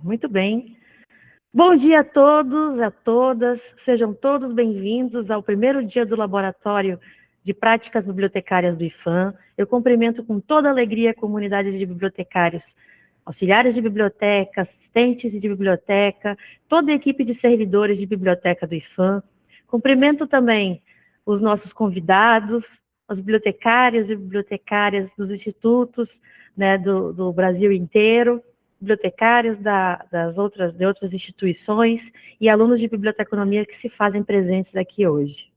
Muito bem. Bom dia a todos, a todas. Sejam todos bem-vindos ao primeiro dia do Laboratório de Práticas Bibliotecárias do IFAM. Eu cumprimento com toda alegria a comunidade de bibliotecários, auxiliares de biblioteca, assistentes de biblioteca, toda a equipe de servidores de biblioteca do IFAM. Cumprimento também os nossos convidados, os bibliotecários e bibliotecárias dos institutos, né, do Brasil inteiro, bibliotecários de outras instituições e alunos de biblioteconomia que se fazem presentes aqui hoje.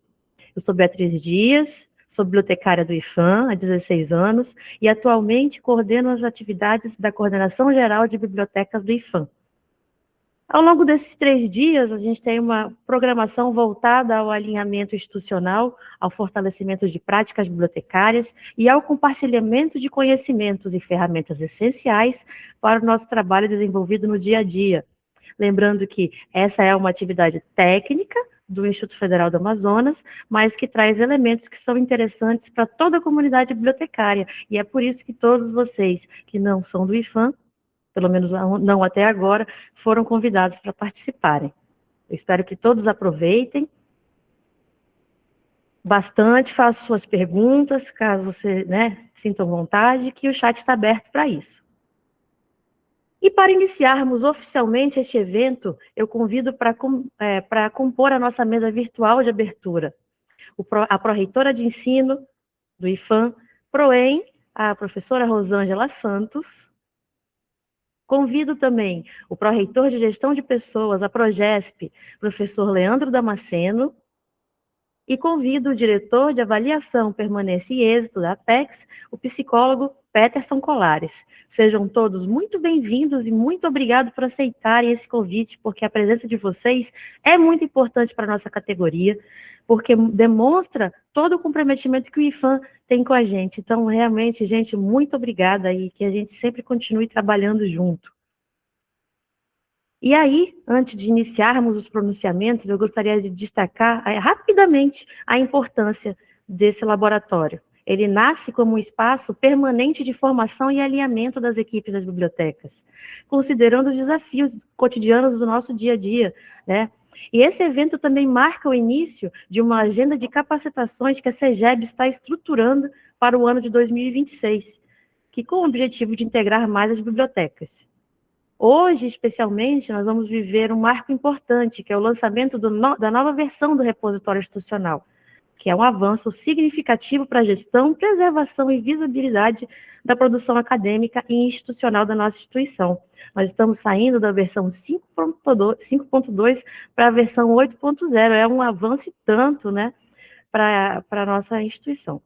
Eu sou Beatriz Dias, sou bibliotecária do IFAM há 16 anos e atualmente coordeno as atividades da Coordenação Geral de Bibliotecas do IFAM. Ao longo desses 3 dias, a gente tem uma programação voltada ao alinhamento institucional, ao fortalecimento de práticas bibliotecárias e ao compartilhamento de conhecimentos e ferramentas essenciais para o nosso trabalho desenvolvido no dia a dia. Lembrando que essa é uma atividade técnica do Instituto Federal do Amazonas, mas que traz elementos que são interessantes para toda a comunidade bibliotecária, e é por isso que todos vocês que não são do IFAM, pelo menos não até agora, foram convidados para participarem. Eu espero que todos aproveitem bastante, façam suas perguntas, caso você sintam vontade, que o chat está aberto para isso. E para iniciarmos oficialmente este evento, eu convido para compor a nossa mesa virtual de abertura a pró-reitora de ensino do IFAM, PROEM, a professora Rosângela Santos. Convido também o pró-reitor de gestão de pessoas, a PROGESP, professor Leandro Damasceno, e convido o diretor de avaliação, permanência e êxito da Apex, o psicólogo Peterson Colares. Sejam todos muito bem-vindos e muito obrigado por aceitarem esse convite, porque a presença de vocês é muito importante para a nossa categoria, porque demonstra todo o comprometimento que o IFAM tem com a gente. Então, realmente, gente, muito obrigada e que a gente sempre continue trabalhando junto. E aí, antes de iniciarmos os pronunciamentos, eu gostaria de destacar rapidamente a importância desse laboratório. Ele nasce como um espaço permanente de formação e alinhamento das equipes das bibliotecas, considerando os desafios cotidianos do nosso dia a dia, né? E esse evento também marca o início de uma agenda de capacitações que a CEGEB está estruturando para o ano de 2026, que com o objetivo de integrar mais as bibliotecas. Hoje, especialmente, nós vamos viver um marco importante, que é o lançamento da nova versão do repositório institucional, que é um avanço significativo para a gestão, preservação e visibilidade da produção acadêmica e institucional da nossa instituição. Nós estamos saindo da versão 5.2 para a versão 8.0, é um avanço e tanto, né, para a nossa instituição.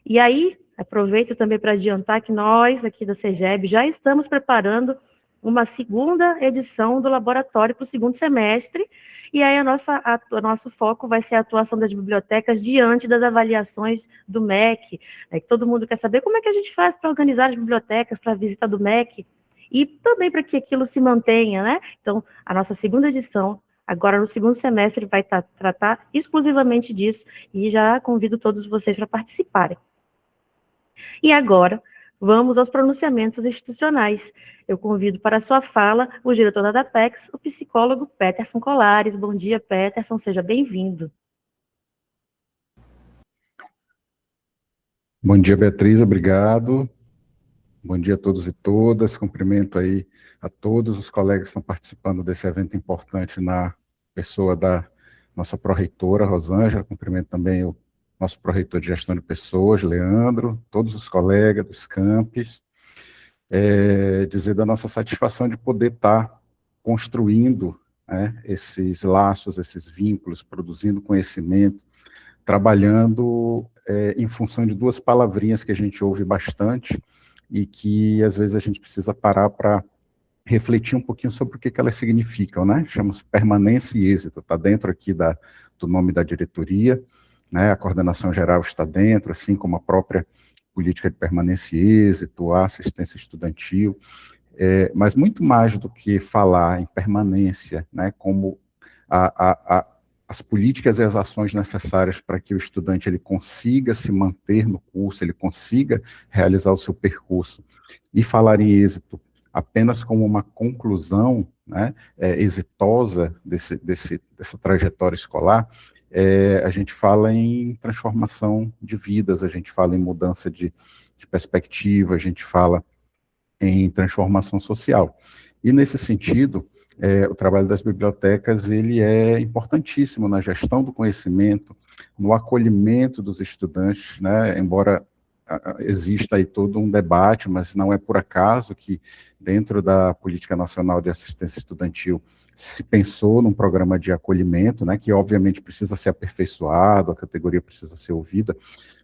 E aí, aproveito também para adiantar que nós, aqui da CEGEB, já estamos preparando uma segunda edição do laboratório para o segundo semestre, e aí o nosso foco vai ser a atuação das bibliotecas diante das avaliações do MEC, né, que todo mundo quer saber como é que a gente faz para organizar as bibliotecas para a visita do MEC, e também para que aquilo se mantenha, né? Então, a nossa segunda edição, agora no segundo semestre, vai tratar exclusivamente disso, e já convido todos vocês para participarem. E agora, vamos aos pronunciamentos institucionais. Eu convido para a sua fala o diretor da Apex, o psicólogo Peterson Colares. Bom dia, Peterson, seja bem-vindo. Bom dia, Beatriz, obrigado. Bom dia a todos e todas. Cumprimento aí a todos os colegas que estão participando desse evento importante na pessoa da nossa pró-reitora, Rosângela. Cumprimento também o nosso pró-reitor de gestão de pessoas, Leandro, todos os colegas dos campos. Dizer da nossa satisfação de poder estar construindo, né, esses laços, esses vínculos, produzindo conhecimento, trabalhando em função de 2 palavrinhas que a gente ouve bastante e que às vezes a gente precisa parar para refletir um pouquinho sobre o que elas significam, né? Chama-se permanência e êxito, está dentro aqui do nome da diretoria, né? A coordenação geral está dentro, assim como a própria política de permanência e êxito, a assistência estudantil, mas muito mais do que falar em permanência, né, como as políticas e as ações necessárias para que o estudante ele consiga se manter no curso, ele consiga realizar o seu percurso, e falar em êxito apenas como uma conclusão, né, exitosa dessa trajetória escolar, a gente fala em transformação de vidas, a gente fala em mudança de perspectiva, a gente fala em transformação social. E, nesse sentido, o trabalho das bibliotecas ele é importantíssimo na gestão do conhecimento, no acolhimento dos estudantes, né, embora exista aí todo um debate, mas não é por acaso que, dentro da Política Nacional de Assistência Estudantil, se pensou num programa de acolhimento, né, que obviamente precisa ser aperfeiçoado, a categoria precisa ser ouvida,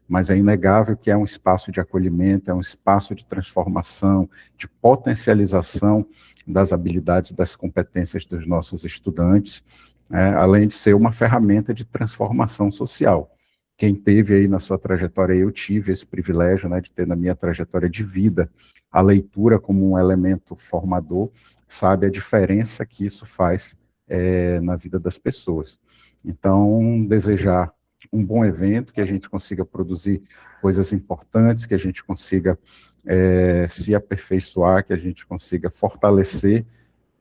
mas é inegável que é um espaço de acolhimento, é um espaço de transformação, de potencialização das habilidades, das competências dos nossos estudantes, além de ser uma ferramenta de transformação social. Quem teve aí na sua trajetória, eu tive esse privilégio, né, de ter na minha trajetória de vida a leitura como um elemento formador, sabe a diferença que isso faz na vida das pessoas. Então, desejar um bom evento, que a gente consiga produzir coisas importantes, que a gente consiga se aperfeiçoar, que a gente consiga fortalecer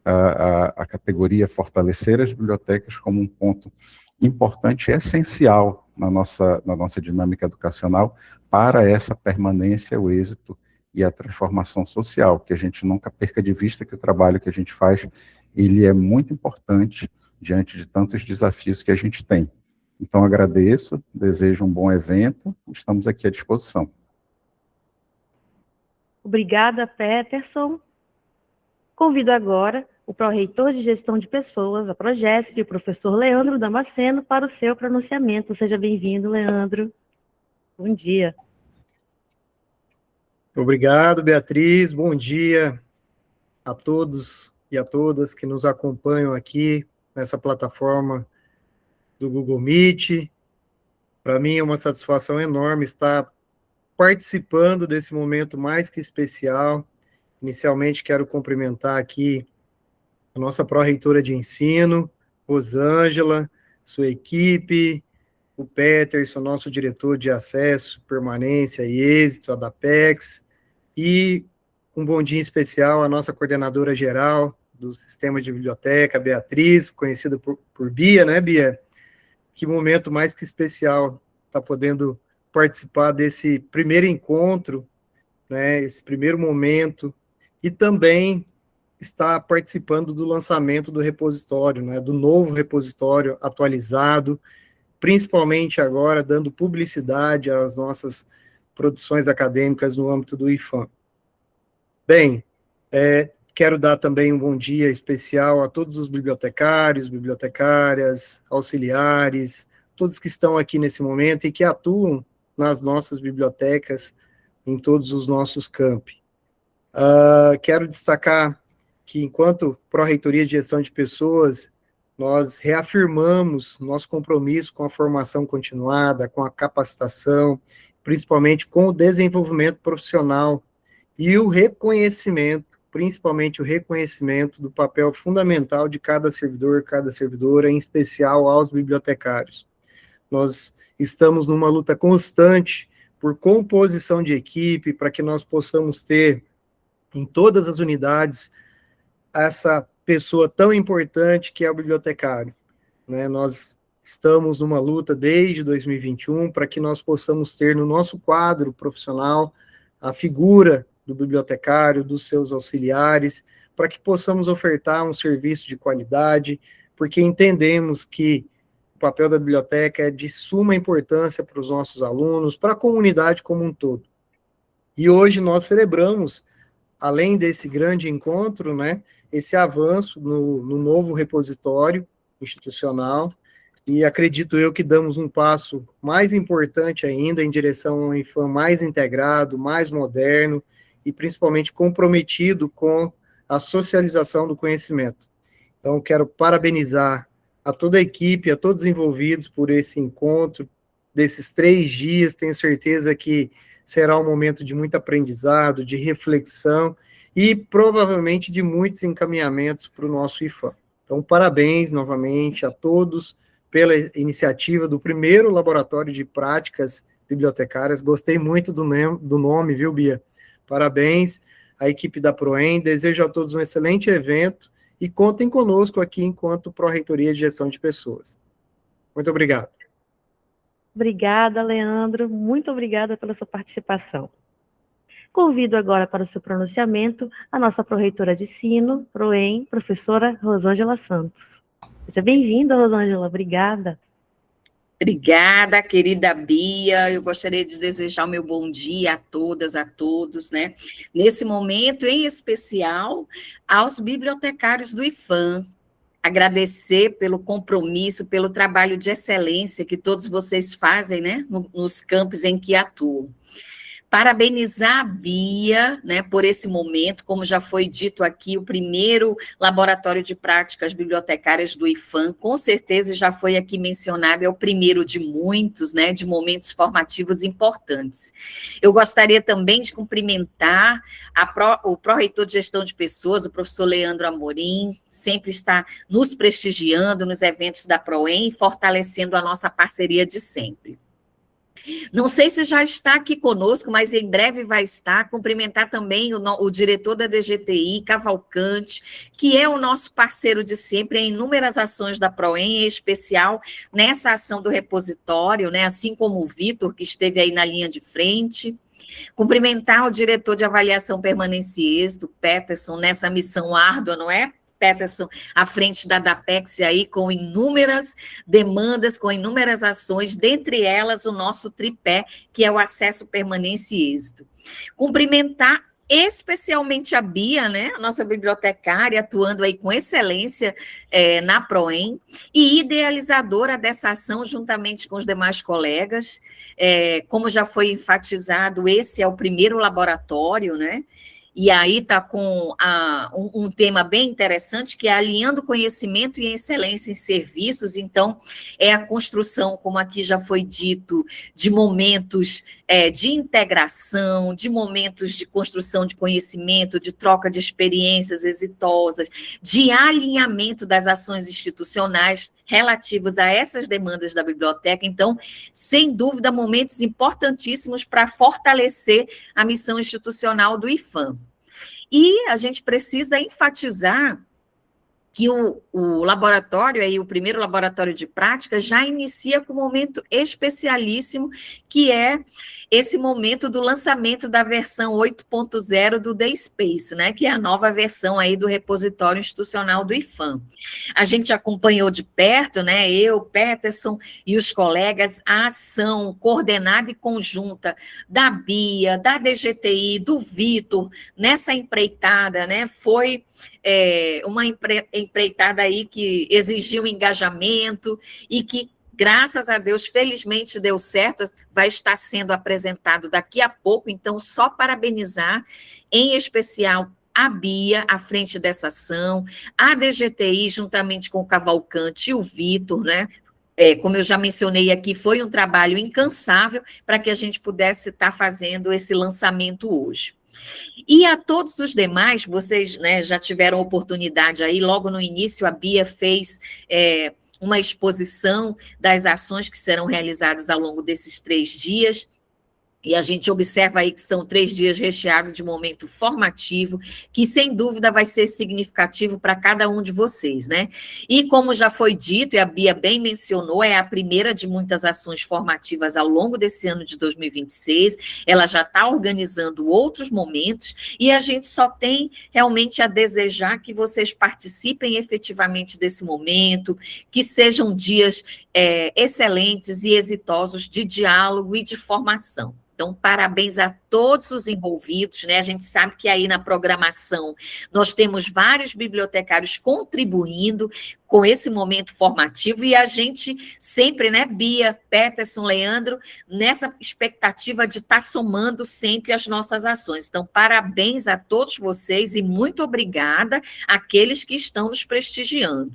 a categoria, fortalecer as bibliotecas como um ponto importante e essencial na nossa dinâmica educacional para essa permanência, o êxito e a transformação social, que a gente nunca perca de vista que o trabalho que a gente faz, ele é muito importante diante de tantos desafios que a gente tem. Então, agradeço, desejo um bom evento, estamos aqui à disposição. Obrigada, Peterson. Convido agora o pró-reitor de Gestão de Pessoas, a Progesp, o professor Leandro Damasceno, para o seu pronunciamento. Seja bem-vindo, Leandro. Bom dia. Obrigado, Beatriz. Bom dia a todos e a todas que nos acompanham aqui nessa plataforma do Google Meet. Para mim é uma satisfação enorme estar participando desse momento mais que especial. Inicialmente, quero cumprimentar aqui a nossa pró-reitora de ensino, Rosângela, sua equipe, o Peterson, nosso diretor de acesso, permanência e êxito, a DAPEX, e um bom dia especial à nossa coordenadora geral do Sistema de Biblioteca, Beatriz, conhecida por Bia, né, Bia? Que momento mais que especial estar podendo participar desse primeiro encontro, né, esse primeiro momento, e também estar participando do lançamento do repositório, né, do novo repositório atualizado, principalmente agora dando publicidade às nossas produções acadêmicas no âmbito do IFAM. Bem, quero dar também um bom dia especial a todos os bibliotecários, bibliotecárias, auxiliares, todos que estão aqui nesse momento e que atuam nas nossas bibliotecas, em todos os nossos campi. Quero destacar que, enquanto Pró-Reitoria de Gestão de Pessoas, nós reafirmamos nosso compromisso com a formação continuada, com a capacitação, principalmente com o desenvolvimento profissional e o reconhecimento, principalmente o reconhecimento do papel fundamental de cada servidor, cada servidora, em especial aos bibliotecários. Nós estamos numa luta constante por composição de equipe, para que nós possamos ter em todas as unidades essa pessoa tão importante que é o bibliotecário, né? Nós estamos numa luta desde 2021 para que nós possamos ter no nosso quadro profissional a figura do bibliotecário, dos seus auxiliares, para que possamos ofertar um serviço de qualidade, porque entendemos que o papel da biblioteca é de suma importância para os nossos alunos, para a comunidade como um todo. E hoje nós celebramos, além desse grande encontro, né, esse avanço no novo repositório institucional, e acredito eu que damos um passo mais importante ainda em direção a um IFAM mais integrado, mais moderno, e principalmente comprometido com a socialização do conhecimento. Então, quero parabenizar a toda a equipe, a todos os envolvidos por esse encontro, desses 3 dias, tenho certeza que será um momento de muito aprendizado, de reflexão, e provavelmente de muitos encaminhamentos para o nosso IFAM. Então, parabéns novamente a todos pela iniciativa do primeiro laboratório de práticas bibliotecárias. Gostei muito do nome, viu, Bia? Parabéns. a equipe da Proem. Desejo a todos um excelente evento e contem conosco aqui enquanto Pró-Reitoria de Gestão de Pessoas. Muito obrigado. Obrigada, Leandro. Muito obrigada pela sua participação. Convido agora para o seu pronunciamento a nossa pró-reitora de ensino, Proem, professora Rosângela Santos. Seja bem-vinda, Rosângela. Obrigada. Obrigada, querida Bia. Eu gostaria de desejar o meu bom dia a todas, a todos, né? Nesse momento, em especial, aos bibliotecários do IFAM. Agradecer pelo compromisso, pelo trabalho de excelência que todos vocês fazem, né? Nos campos em que atuam. Parabenizar a Bia, né, por esse momento, como já foi dito aqui, o primeiro laboratório de práticas bibliotecárias do IFAM, com certeza já foi aqui mencionado, é o primeiro de muitos, né, de momentos formativos importantes. Eu gostaria também de cumprimentar o pró-reitor de gestão de pessoas, o professor Leandro Amorim, sempre está nos prestigiando nos eventos da Proem, fortalecendo a nossa parceria de sempre. Não sei se já está aqui conosco, mas em breve vai estar. Cumprimentar também o diretor da DGTI, Cavalcante, que é o nosso parceiro de sempre em inúmeras ações da Proem, em especial nessa ação do repositório, né? Assim como o Vitor, que esteve aí na linha de frente. Cumprimentar o diretor de avaliação permanência e êxito, Peterson, nessa missão árdua, não é? Peterson, à frente da DAPEX, aí, com inúmeras demandas, com inúmeras ações, dentre elas o nosso tripé, que é o acesso, permanência e êxito. Cumprimentar especialmente a Bia, né, a nossa bibliotecária, atuando aí com excelência na Proem, e idealizadora dessa ação, juntamente com os demais colegas. Como já foi enfatizado, esse é o primeiro laboratório, né? E aí está com um tema bem interessante, que é alinhando conhecimento e excelência em serviços. Então, é a construção, como aqui já foi dito, de momentos de integração, de momentos de construção de conhecimento, de troca de experiências exitosas, de alinhamento das ações institucionais relativos a essas demandas da biblioteca. Então, sem dúvida, momentos importantíssimos para fortalecer a missão institucional do IFAM. E a gente precisa enfatizar que o laboratório, aí, o primeiro laboratório de prática, já inicia com um momento especialíssimo, que é esse momento do lançamento da versão 8.0 do DSpace, né, que é a nova versão aí do repositório institucional do IFAM. A gente acompanhou de perto, né, eu, Peterson e os colegas, a ação coordenada e conjunta da Bia, da DGTI, do Vitor, nessa empreitada, né, foi uma empreitada aí que exigiu engajamento e que, graças a Deus, felizmente deu certo, vai estar sendo apresentado daqui a pouco. Então, só parabenizar, em especial, a Bia, à frente dessa ação, a DGTI, juntamente com o Cavalcante e o Vitor, né? Como eu já mencionei aqui, foi um trabalho incansável para que a gente pudesse estar fazendo esse lançamento hoje. E a todos os demais, vocês, né, já tiveram oportunidade aí, logo no início a Bia fez uma exposição das ações que serão realizadas ao longo desses 3 dias, e a gente observa aí que são 3 dias recheados de momento formativo, que sem dúvida vai ser significativo para cada um de vocês, né? E como já foi dito, e a Bia bem mencionou, é a primeira de muitas ações formativas ao longo desse ano de 2026, ela já está organizando outros momentos, e a gente só tem realmente a desejar que vocês participem efetivamente desse momento, que sejam dias excelentes e exitosos de diálogo e de formação. Então, parabéns a todos os envolvidos, né? A gente sabe que aí na programação nós temos vários bibliotecários contribuindo com esse momento formativo e a gente sempre, né, Bia, Peterson, Leandro, nessa expectativa de estar somando sempre as nossas ações. Então, parabéns a todos vocês e muito obrigada àqueles que estão nos prestigiando.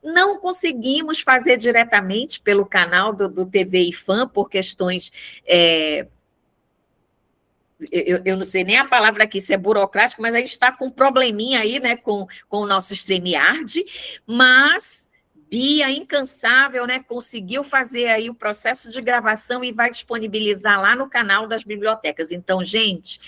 Não conseguimos fazer diretamente pelo canal do TV IFAM por questões... Eu não sei nem a palavra aqui, se é burocrático, mas a gente está com um probleminha aí, né, com o nosso StreamYard, mas Bia, incansável, né, conseguiu fazer aí o processo de gravação e vai disponibilizar lá no canal das bibliotecas. Então, gente,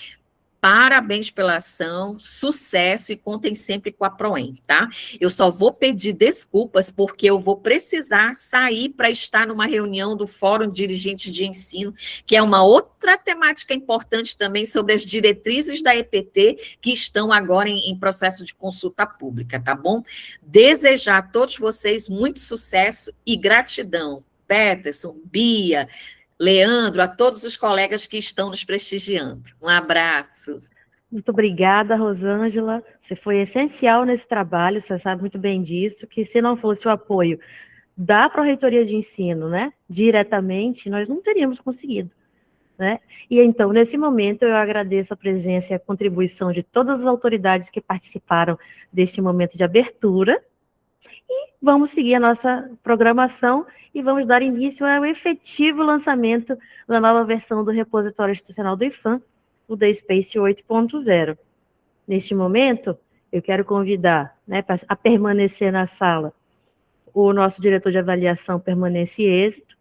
Parabéns pela ação, sucesso e contem sempre com a Proem, tá? Eu só vou pedir desculpas porque eu vou precisar sair para estar numa reunião do Fórum de Dirigentes de Ensino, que é uma outra temática importante também sobre as diretrizes da EPT que estão agora em processo de consulta pública, tá bom? Desejar a todos vocês muito sucesso e gratidão. Peterson, Bia, Leandro, a todos os colegas que estão nos prestigiando. Um abraço. Muito obrigada, Rosângela. Você foi essencial nesse trabalho, você sabe muito bem disso, que se não fosse o apoio da Pró-Reitoria de Ensino, né, diretamente, nós não teríamos conseguido, né? E então, nesse momento, eu agradeço a presença e a contribuição de todas as autoridades que participaram deste momento de abertura, e vamos seguir a nossa programação e vamos dar início ao efetivo lançamento da nova versão do repositório institucional do IPHAN, o DSpace 8.0. Neste momento, eu quero convidar, né, a permanecer na sala o nosso diretor de avaliação Permanência e Êxito,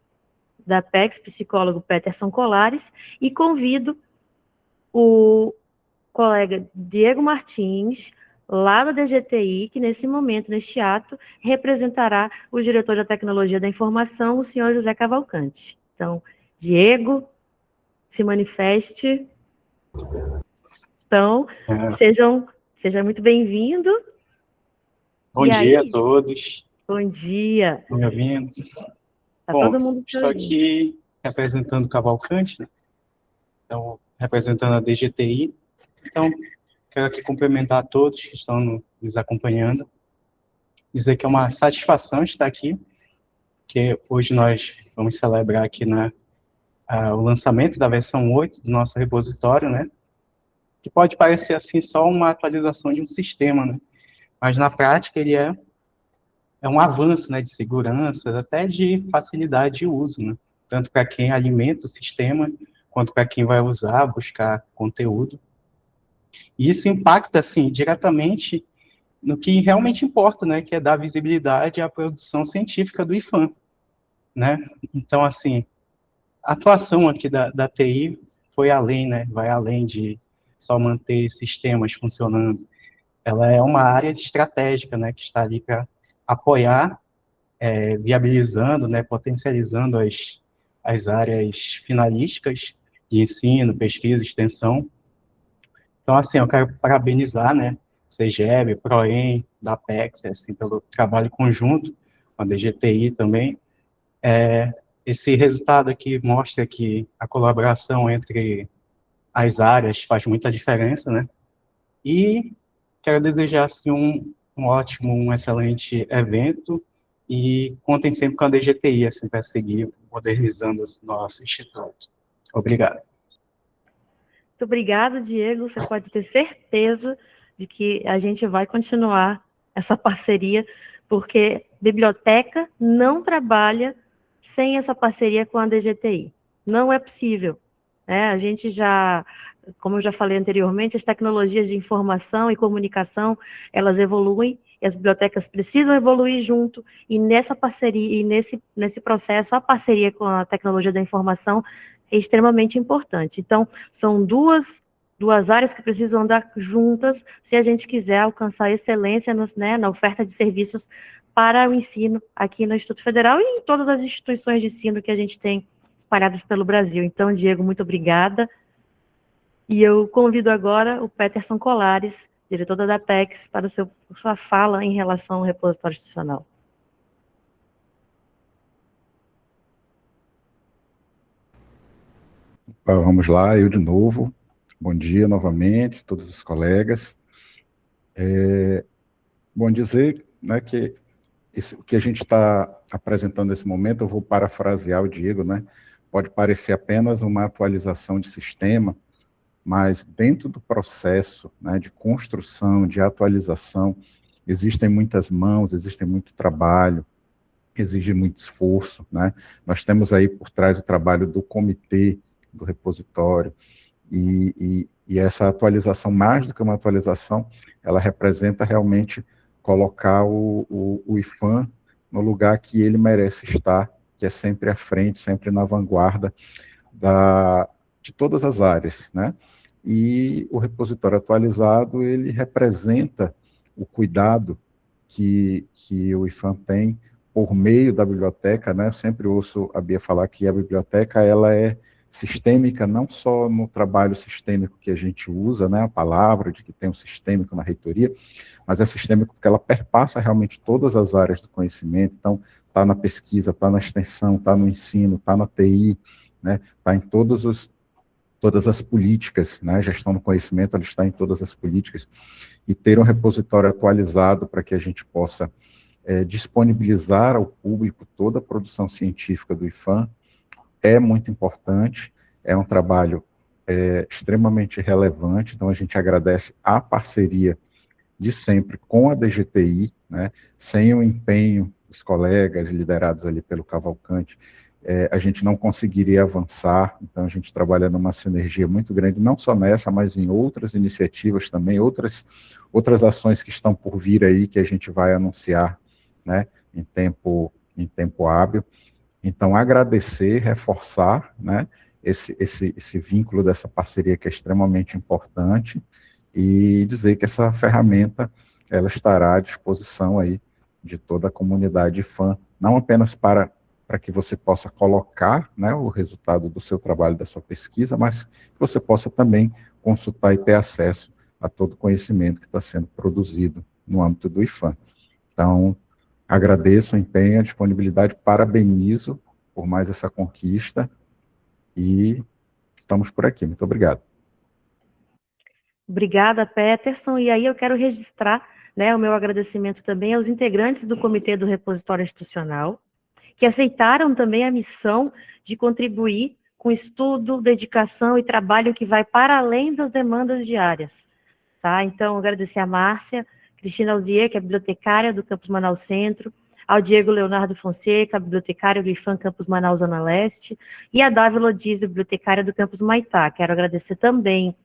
da Apex, psicólogo Peterson Colares, e convido o colega Diego Martins, lá da DGTI, que nesse momento, neste ato, representará o diretor da Tecnologia da Informação, o senhor José Cavalcante. Então, Diego, se manifeste. Então, seja muito bem-vindo. Bom dia a todos. Bom dia. Estão me ouvindo? Tá todo mundo te estou ouvindo. aqui representando o Cavalcante, né? Então, representando a DGTI. Então, quero aqui cumprimentar a todos que estão nos acompanhando. Dizer que é uma satisfação estar aqui, que hoje nós vamos celebrar aqui o lançamento da versão 8 do nosso repositório, né? Que pode parecer assim só uma atualização de um sistema, né? Mas na prática ele é um avanço, né, de segurança, até de facilidade de uso, né? Tanto para quem alimenta o sistema, quanto para quem vai usar, buscar conteúdo. E isso impacta, assim, diretamente no que realmente importa, né, que é dar visibilidade à produção científica do IPHAN, né? Então, assim, a atuação aqui da TI foi além, né, vai além de só manter sistemas funcionando. Ela é uma área estratégica, né, que está ali para apoiar, viabilizando, né, potencializando as áreas finalísticas de ensino, pesquisa, extensão. Então, assim, eu quero parabenizar, né, CEGEB, PROEM, da Apex, assim, pelo trabalho conjunto, com a DGTI também. Esse resultado aqui mostra que a colaboração entre as áreas faz muita diferença, né? E quero desejar, assim, um ótimo, um excelente evento e contem sempre com a DGTI, assim, para seguir modernizando o nosso instituto. Obrigado. Muito obrigada, Diego. Você pode ter certeza de que a gente vai continuar essa parceria, porque biblioteca não trabalha sem essa parceria com a DGTI. Não é possível, né? A gente já, como eu já falei anteriormente, as tecnologias de informação e comunicação, elas evoluem, e as bibliotecas precisam evoluir junto, e nessa parceria, e nesse processo, a parceria com a tecnologia da informação é extremamente importante. Então, são duas áreas que precisam andar juntas se a gente quiser alcançar excelência na oferta de serviços para o ensino aqui no Instituto Federal e em todas as instituições de ensino que a gente tem espalhadas pelo Brasil. Então, Diego, muito obrigada. E eu convido agora o Peterson Colares, diretor da Apex, para sua fala em relação ao repositório institucional. Vamos lá, eu de novo. Bom dia novamente, todos os colegas. Bom dizer, né, que o que a gente está apresentando nesse momento, eu vou parafrasear o Diego, né? Pode parecer apenas uma atualização de sistema, mas dentro do processo, né, de construção, de atualização, existem muitas mãos, existe muito trabalho, exige muito esforço, né? Nós temos aí por trás o trabalho do comitê, do repositório, e essa atualização, mais do que uma atualização, ela representa realmente colocar o IPHAN no lugar que ele merece estar, que é sempre à frente, sempre na vanguarda de todas as áreas, né? e o repositório atualizado, ele representa o cuidado que o IPHAN tem por meio da biblioteca, né? Eu sempre ouço a Bia falar que a biblioteca ela é sistêmica, não só no trabalho sistêmico que a gente usa, né, a palavra de que tem um sistêmico na reitoria, mas é sistêmico porque ela perpassa realmente todas as áreas do conhecimento. Então, está na pesquisa, está na extensão, está no ensino, está na TI, né, está em todas as políticas, né, a gestão do conhecimento, ela está em todas as políticas, e ter um repositório atualizado para que a gente possa disponibilizar ao público toda a produção científica do IPHAN é muito importante, é um trabalho extremamente relevante, então a gente agradece a parceria de sempre com a DGTI, né, sem o empenho dos colegas liderados ali pelo Cavalcante, a gente não conseguiria avançar, então a gente trabalha numa sinergia muito grande, não só nessa, mas em outras iniciativas também, outras ações que estão por vir aí, que a gente vai anunciar, né, em tempo hábil. Então, agradecer, reforçar, né, esse vínculo dessa parceria que é extremamente importante e dizer que essa ferramenta ela estará à disposição aí de toda a comunidade fã, não apenas para que você possa colocar, né, o resultado do seu trabalho, da sua pesquisa, mas que você possa também consultar e ter acesso a todo o conhecimento que está sendo produzido no âmbito do IPHAN. Então, agradeço o empenho, a disponibilidade, parabenizo por mais essa conquista e estamos por aqui. Muito obrigado. Obrigada, Peterson. E aí eu quero registrar, né, o meu agradecimento também aos integrantes do Comitê do Repositório Institucional, que aceitaram também a missão de contribuir com estudo, dedicação e trabalho que vai para além das demandas diárias. Tá? Então, agradecer a Márcia, Cristina Alzier, que é bibliotecária do Campus Manaus Centro, ao Diego Leonardo Fonseca, bibliotecário do IPHAN Campus Manaus Zona Leste, e a Dávila Odizio, bibliotecária do Campus Maitá. Quero agradecer também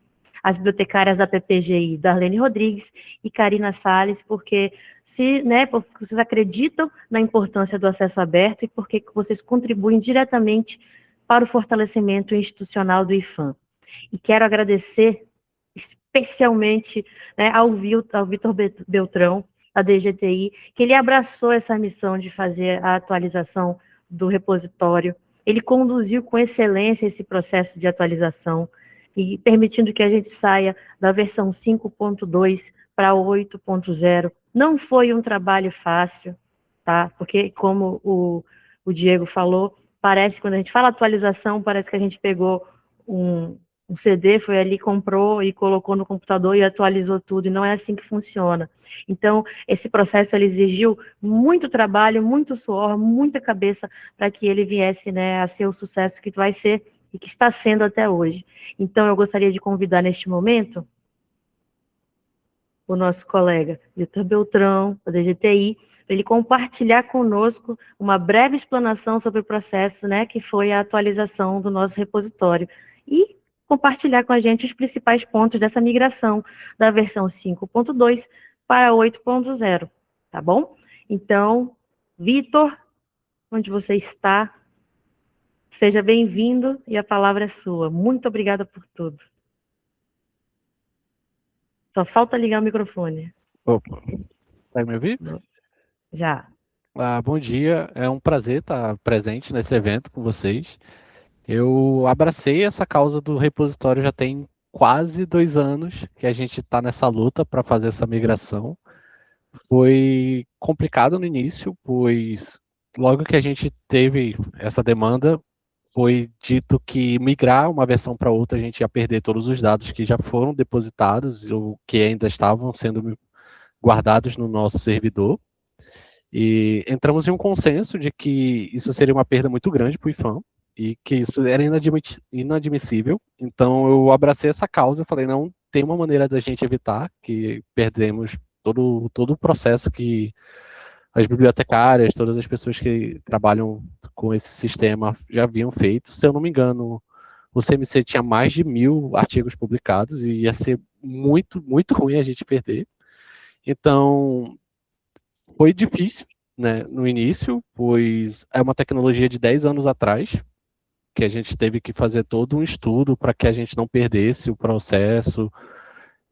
as bibliotecárias da PPGI, Darlene Rodrigues e Karina Salles, porque vocês acreditam na importância do acesso aberto e porque vocês contribuem diretamente para o fortalecimento institucional do IPHAN. E quero agradecer especialmente, né, ao Vitor Beltrão, da DGTI, que ele abraçou essa missão de fazer a atualização do repositório. Ele conduziu com excelência esse processo de atualização e permitindo que a gente saia da versão 5.2 para 8.0. Não foi um trabalho fácil, tá? Porque, como o Diego falou, parece, quando a gente fala atualização, parece que a gente pegou um CD, foi ali, comprou e colocou no computador e atualizou tudo, e não é assim que funciona. Então, esse processo ele exigiu muito trabalho, muito suor, muita cabeça para que ele viesse, né, a ser o sucesso que vai ser e que está sendo até hoje. Então, eu gostaria de convidar neste momento o nosso colega Vitor Beltrão, da DGTI, para ele compartilhar conosco uma breve explanação sobre o processo, né, que foi a atualização do nosso repositório, e compartilhar com a gente os principais pontos dessa migração da versão 5.2 para 8.0, tá bom? Então, Vitor, onde você está? Seja bem-vindo e a palavra é sua. Muito obrigada por tudo. Só falta ligar o microfone. Opa, vai me ouvir? Já. Bom dia, é um prazer estar presente nesse evento com vocês. Eu abracei essa causa do repositório já tem quase 2 anos que a gente está nessa luta para fazer essa migração. Foi complicado no início, pois logo que a gente teve essa demanda, foi dito que migrar uma versão para outra, a gente ia perder todos os dados que já foram depositados ou que ainda estavam sendo guardados no nosso servidor. E entramos em um consenso de que isso seria uma perda muito grande para o IPHAN e que isso era inadmissível. Então eu abracei essa causa e falei, não, tem uma maneira da gente evitar que perdemos todo o processo que as bibliotecárias, todas as pessoas que trabalham com esse sistema já haviam feito. Se eu não me engano, o CMC tinha mais de 1.000 artigos publicados e ia ser muito, muito ruim a gente perder. Então, foi difícil, né, no início, pois é uma tecnologia de 10 anos atrás, que a gente teve que fazer todo um estudo para que a gente não perdesse o processo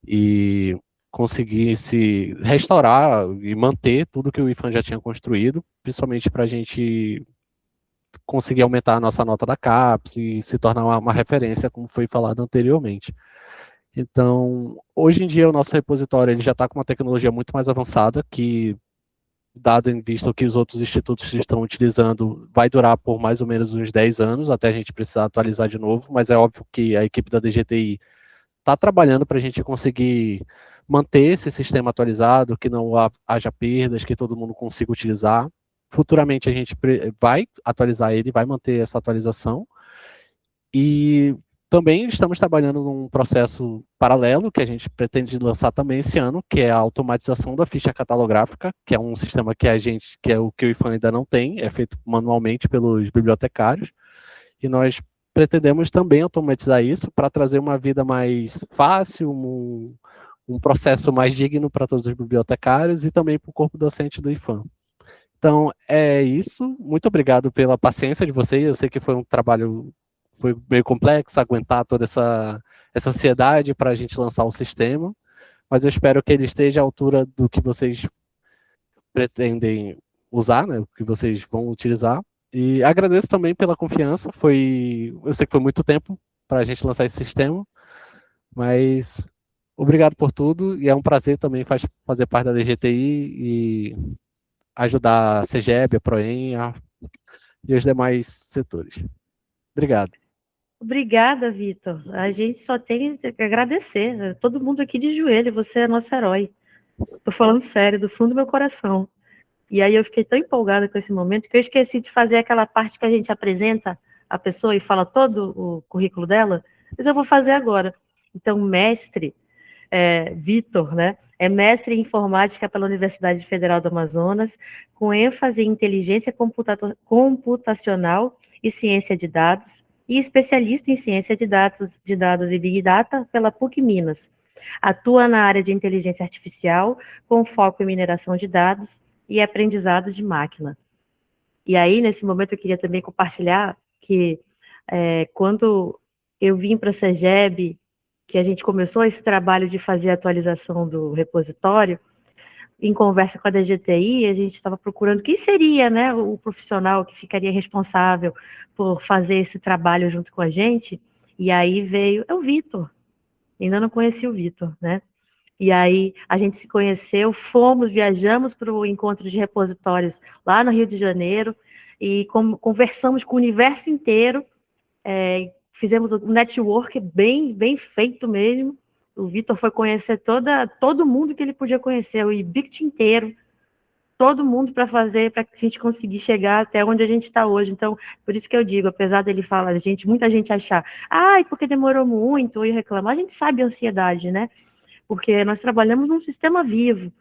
e conseguisse restaurar e manter tudo que o IFAM já tinha construído, principalmente para a gente conseguir aumentar a nossa nota da CAPES e se tornar uma referência, como foi falado anteriormente. Então, hoje em dia, o nosso repositório ele já está com uma tecnologia muito mais avançada, que, dado em vista o que os outros institutos estão utilizando, vai durar por mais ou menos uns 10 anos, até a gente precisar atualizar de novo, mas é óbvio que a equipe da DGTI está trabalhando para a gente conseguir manter esse sistema atualizado, que não haja perdas, que todo mundo consiga utilizar. Futuramente a gente vai atualizar ele, vai manter essa atualização. E também estamos trabalhando num processo paralelo, que a gente pretende lançar também esse ano, que é a automatização da ficha catalográfica, que é um sistema que que é o que o IFAM ainda não tem, é feito manualmente pelos bibliotecários, e nós pretendemos também automatizar isso para trazer uma vida mais fácil, um processo mais digno para todos os bibliotecários e também para o corpo docente do IFAM. Então, é isso. Muito obrigado pela paciência de vocês. Eu sei que foi um trabalho foi meio complexo, aguentar toda essa ansiedade para a gente lançar o sistema, mas eu espero que ele esteja à altura do que vocês pretendem usar, né, o que vocês vão utilizar. E agradeço também pela confiança. Eu sei que foi muito tempo para a gente lançar esse sistema, mas obrigado por tudo, e é um prazer também fazer parte da DGTI e ajudar a CEGEB, a PROEM e os demais setores. Obrigado. Obrigada, Vitor. A gente só tem que agradecer. Todo mundo aqui de joelho, você é nosso herói. Estou falando sério, do fundo do meu coração. E aí eu fiquei tão empolgada com esse momento que eu esqueci de fazer aquela parte que a gente apresenta a pessoa e fala todo o currículo dela, mas eu vou fazer agora. Então, mestre Vitor, né, é mestre em informática pela Universidade Federal do Amazonas, com ênfase em inteligência computacional e ciência de dados, e especialista em ciência de dados e Big Data pela PUC Minas. Atua na área de inteligência artificial, com foco em mineração de dados e aprendizado de máquina. E aí, nesse momento, eu queria também compartilhar que quando eu vim para a CEGEB, que a gente começou esse trabalho de fazer a atualização do repositório, em conversa com a DGTI, a gente estava procurando quem seria, né, o profissional que ficaria responsável por fazer esse trabalho junto com a gente, e aí veio o Vitor. Ainda não conheci o Vitor, né? E aí a gente se conheceu, viajamos para o encontro de repositórios lá no Rio de Janeiro, e conversamos com o universo inteiro, fizemos um network bem feito mesmo. O Vitor foi conhecer todo mundo que ele podia conhecer, o IBICT inteiro, todo mundo para que a gente conseguir chegar até onde a gente está hoje. Então, por isso que eu digo, apesar dele falar, muita gente achar, porque demorou muito, ou reclamar, a gente sabe a ansiedade, né? Porque nós trabalhamos num sistema vivo,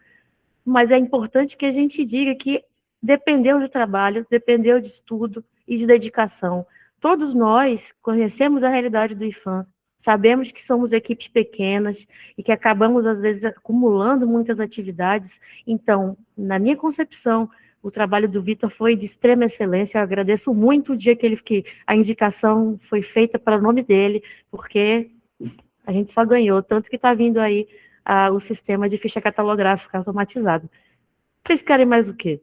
mas é importante que a gente diga que dependeu de trabalho, dependeu de estudo e de dedicação. Todos nós conhecemos a realidade do IFAM, sabemos que somos equipes pequenas e que acabamos, às vezes, acumulando muitas atividades. Então, na minha concepção, o trabalho do Vitor foi de extrema excelência. Eu agradeço muito o dia que a indicação foi feita para o nome dele, porque a gente só ganhou, tanto que está vindo aí o sistema de ficha catalográfica automatizado. Vocês querem mais o quê?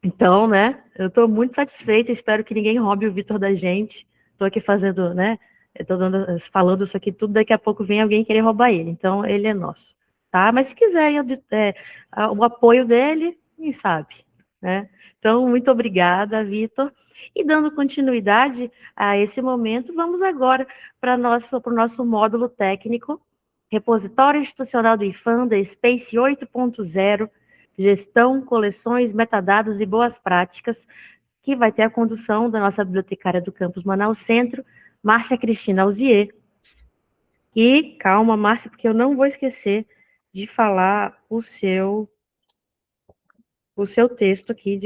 Então, né, eu estou muito satisfeita, espero que ninguém roube o Vitor da gente. Estou aqui fazendo, né, falando isso aqui tudo, daqui a pouco vem alguém querer roubar ele, então ele é nosso, tá? Mas se quiser o apoio dele, quem sabe, né? Então, muito obrigada, Vitor. E dando continuidade a esse momento, vamos agora para o nosso módulo técnico, Repositório Institucional do IFAM, da Space 8.0, Gestão, Coleções, Metadados e Boas Práticas, que vai ter a condução da nossa bibliotecária do Campus Manaus Centro, Márcia Cristina Alzier. E calma, Márcia, porque eu não vou esquecer de falar o seu texto aqui,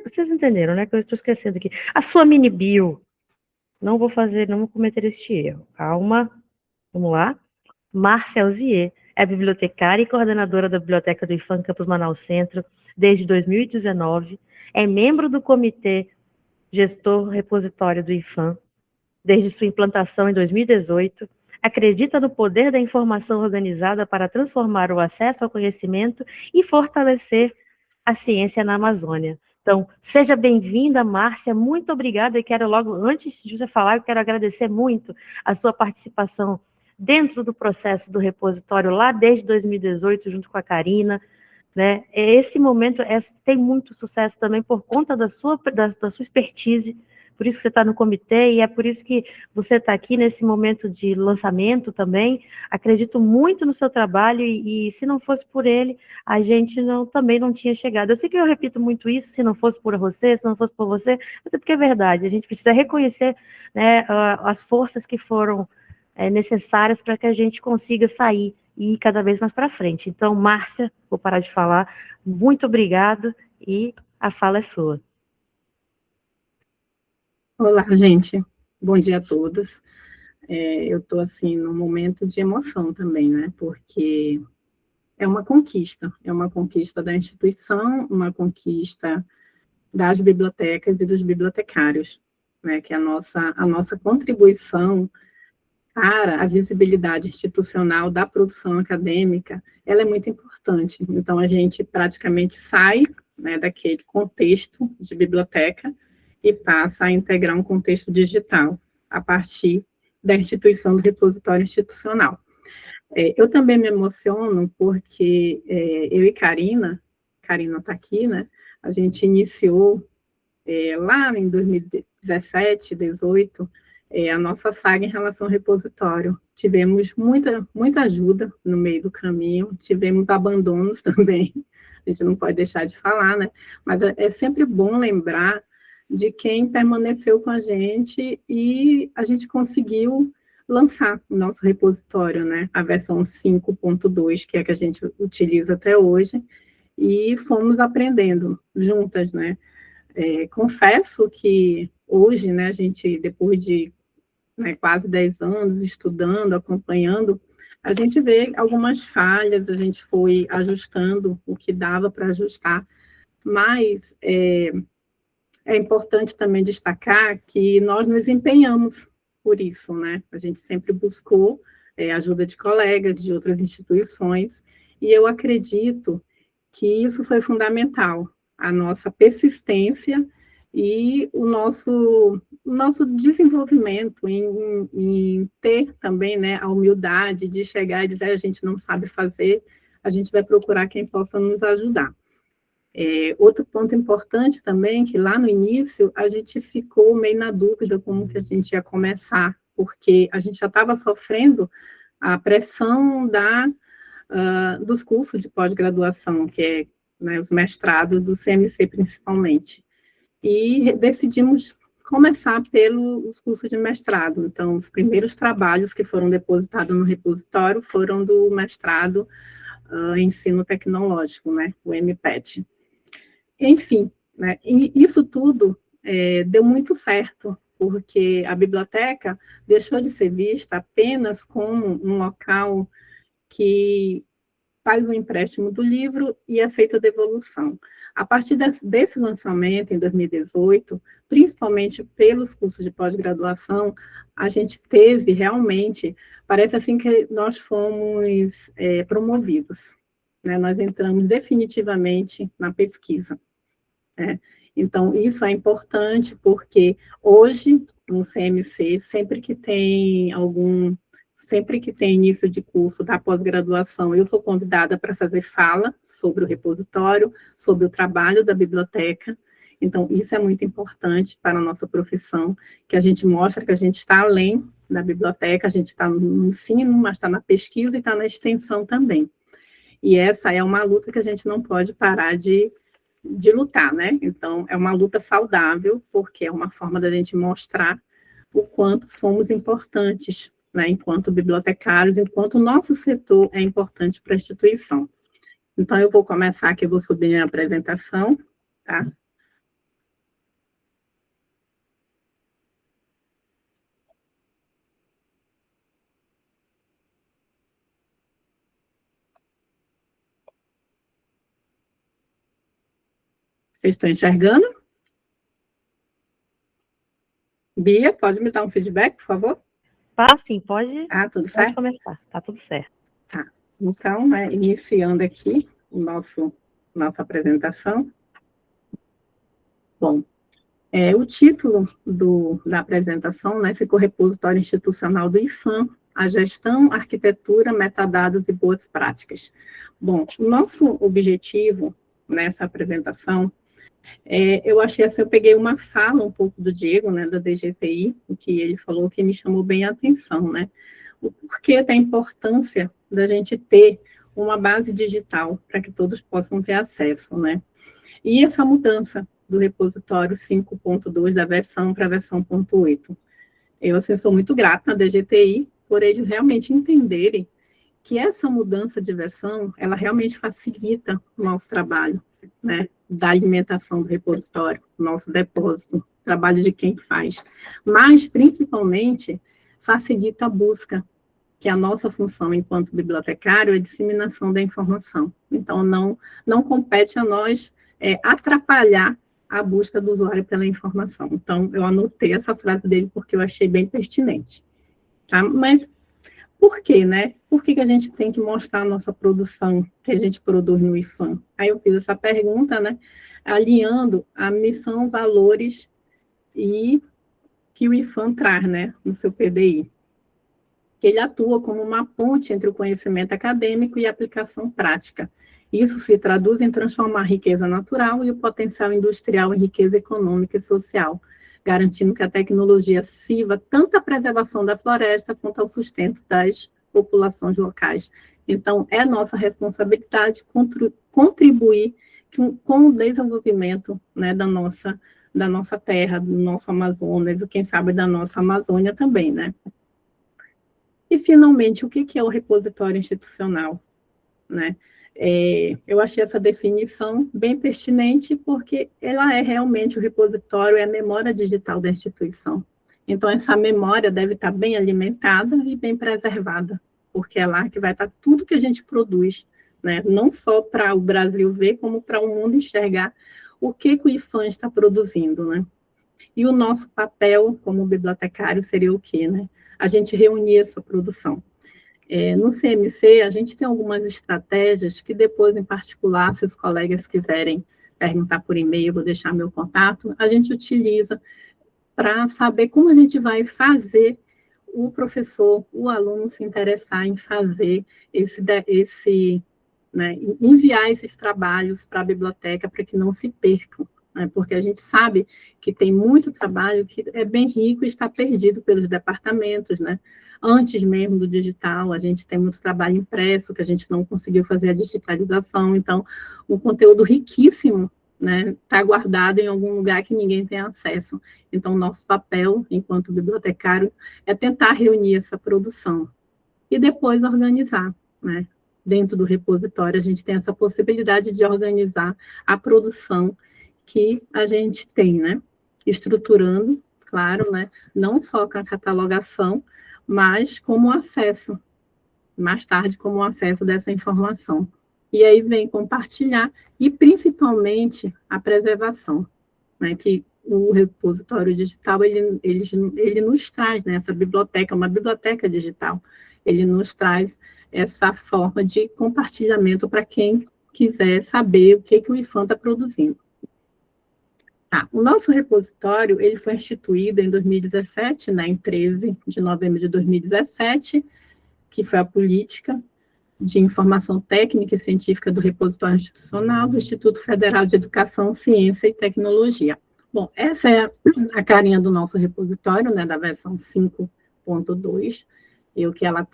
vocês entenderam, né? Que eu estou esquecendo aqui. A sua mini bio. Não vou cometer este erro. Calma. Vamos lá. Márcia Alzier é bibliotecária e coordenadora da Biblioteca do IFAM Campus Manaus Centro desde 2019. É membro do Comitê gestor repositório do IFAM, desde sua implantação em 2018, acredita no poder da informação organizada para transformar o acesso ao conhecimento e fortalecer a ciência na Amazônia. Então, seja bem-vinda, Márcia, muito obrigada, e quero logo, antes de você falar, eu quero agradecer muito a sua participação dentro do processo do repositório, lá desde 2018, junto com a Karina, né? Esse momento tem muito sucesso também por conta da sua expertise, por isso que você está no comitê, e é por isso que você está aqui nesse momento de lançamento também. Acredito muito no seu trabalho, e se não fosse por ele, a gente também não tinha chegado. Eu sei que eu repito muito isso, se não fosse por você, se não fosse por você, mas é porque é verdade, a gente precisa reconhecer, né, as forças que foram necessárias para que a gente consiga sair e ir cada vez mais para frente. Então, Márcia, vou parar de falar, muito obrigado, e a fala é sua. Olá, gente. Bom dia a todos. Eu estou, assim, num momento de emoção também, né? Porque é uma conquista da instituição, uma conquista das bibliotecas e dos bibliotecários, né? Que a nossa contribuição para a visibilidade institucional da produção acadêmica, ela é muito importante. Então, a gente praticamente sai, né, daquele contexto de biblioteca e passa a integrar um contexto digital a partir da instituição do repositório institucional. Eu também me emociono porque eu e Karina está aqui, né? A gente iniciou lá em 2017, 2018, a nossa saga em relação ao repositório. Tivemos muita ajuda no meio do caminho, tivemos abandonos também, a gente não pode deixar de falar, né? Mas é sempre bom lembrar de quem permaneceu com a gente, e a gente conseguiu lançar o nosso repositório, né? A versão 5.2, que é a que a gente utiliza até hoje, e fomos aprendendo juntas, né? Confesso que hoje, né, a gente, depois de, né, quase 10 anos estudando, acompanhando, a gente vê algumas falhas, a gente foi ajustando o que dava para ajustar, mas é importante também destacar que nós nos empenhamos por isso, né? A gente sempre buscou ajuda de colegas, de outras instituições, e eu acredito que isso foi fundamental, a nossa persistência e o nosso desenvolvimento em ter também, né, a humildade de chegar e dizer: a gente não sabe fazer, a gente vai procurar quem possa nos ajudar. Outro ponto importante também, que lá no início a gente ficou meio na dúvida como que a gente ia começar, porque a gente já estava sofrendo a pressão dos cursos de pós-graduação, que é, né, os mestrados do CMC principalmente. E decidimos começar pelos cursos de mestrado. Então, os primeiros trabalhos que foram depositados no repositório foram do mestrado em ensino tecnológico, né, o MPET. Enfim, né, e isso tudo deu muito certo, porque a biblioteca deixou de ser vista apenas como um local que faz o empréstimo do livro e é feita a devolução. A partir desse lançamento, em 2018, principalmente pelos cursos de pós-graduação, a gente teve realmente, parece assim que nós fomos promovidos, né? Nós entramos definitivamente na pesquisa, né? Então, isso é importante porque hoje, no CMC, sempre que tem início de curso da pós-graduação, eu sou convidada para fazer fala sobre o repositório, sobre o trabalho da biblioteca. Então, isso é muito importante para a nossa profissão, que a gente mostra que a gente está além da biblioteca, a gente está no ensino, mas está na pesquisa e está na extensão também. E essa é uma luta que a gente não pode parar de lutar, né? Então, é uma luta saudável, porque é uma forma da gente mostrar o quanto somos importantes, né, enquanto bibliotecários, enquanto o nosso setor é importante para a instituição. Então, eu vou começar aqui, eu vou subir a apresentação, tá? Vocês estão enxergando? Bia, pode me dar um feedback, por favor? Tá, sim, pode Tudo certo? começar. Tá tudo certo. Então, iniciando aqui nossa apresentação. Bom, o título da apresentação, né, ficou Repositório Institucional do IPHAN, a gestão, arquitetura, metadados e boas práticas. Bom, o nosso objetivo nessa apresentação, eu achei assim, eu peguei uma fala um pouco do Diego, né, da DGTI, o que ele falou que me chamou bem a atenção, né, o porquê da importância da gente ter uma base digital para que todos possam ter acesso, né, e essa mudança do repositório 5.2 da versão para a versão 0.8. Eu assim, sou muito grata à DGTI por eles realmente entenderem que essa mudança de versão, ela realmente facilita o nosso trabalho, né, da alimentação do repositório, nosso depósito, trabalho de quem faz, mas, principalmente, facilita a busca, que a nossa função enquanto bibliotecário é a disseminação da informação. Então, não compete a nós atrapalhar a busca do usuário pela informação. Então, eu anotei essa frase dele porque eu achei bem pertinente. Tá? Mas por quê, né? Por que a gente tem que mostrar a nossa produção que a gente produz no IPHAN? Aí eu fiz essa pergunta, né? Alinhando a missão, valores e que o IPHAN traz, né? No seu PDI. Que ele atua como uma ponte entre o conhecimento acadêmico e a aplicação prática. Isso se traduz em transformar a riqueza natural e o potencial industrial em riqueza econômica e social, garantindo que a tecnologia sirva tanto à preservação da floresta quanto ao sustento das populações locais. Então, é nossa responsabilidade contribuir com o desenvolvimento, né, da nossa terra, do nosso Amazonas, e quem sabe da nossa Amazônia também, né? E, finalmente, o que é o repositório institucional, né? Eu achei essa definição bem pertinente, porque ela é realmente o repositório, é a memória digital da instituição. Então, essa memória deve estar bem alimentada e bem preservada, porque é lá que vai estar tudo que a gente produz, né? Não só para o Brasil ver, como para o mundo enxergar o que o IPHAN está produzindo, né? E o nosso papel como bibliotecário seria o quê, né? A gente reunir essa produção. No CMC, a gente tem algumas estratégias que depois, em particular, se os colegas quiserem perguntar por e-mail, eu vou deixar meu contato, a gente utiliza para saber como a gente vai fazer o professor, o aluno se interessar em fazer né, enviar esses trabalhos para a biblioteca para que não se percam, né, porque a gente sabe que tem muito trabalho que é bem rico e está perdido pelos departamentos, né? Antes mesmo do digital, a gente tem muito trabalho impresso, que a gente não conseguiu fazer a digitalização, então, um conteúdo riquíssimo, né, está guardado em algum lugar que ninguém tem acesso. Então, nosso papel, enquanto bibliotecário, é tentar reunir essa produção e depois organizar, né? Dentro do repositório, a gente tem essa possibilidade de organizar a produção que a gente tem, né? Estruturando, claro, né? Não só com a catalogação, mas como acesso, mais tarde, como acesso dessa informação. E aí vem compartilhar, e principalmente a preservação, né, que o repositório digital, ele nos traz, né, essa biblioteca, uma biblioteca digital, ele nos traz essa forma de compartilhamento para quem quiser saber o que o IPHAN está produzindo. O nosso repositório, ele foi instituído em 2017, né, em 13 de novembro de 2017, que foi a política de informação técnica e científica do repositório institucional do Instituto Federal de Educação, Ciência e Tecnologia. Bom, essa é a carinha do nosso repositório, né, da versão 5.2, e o que ela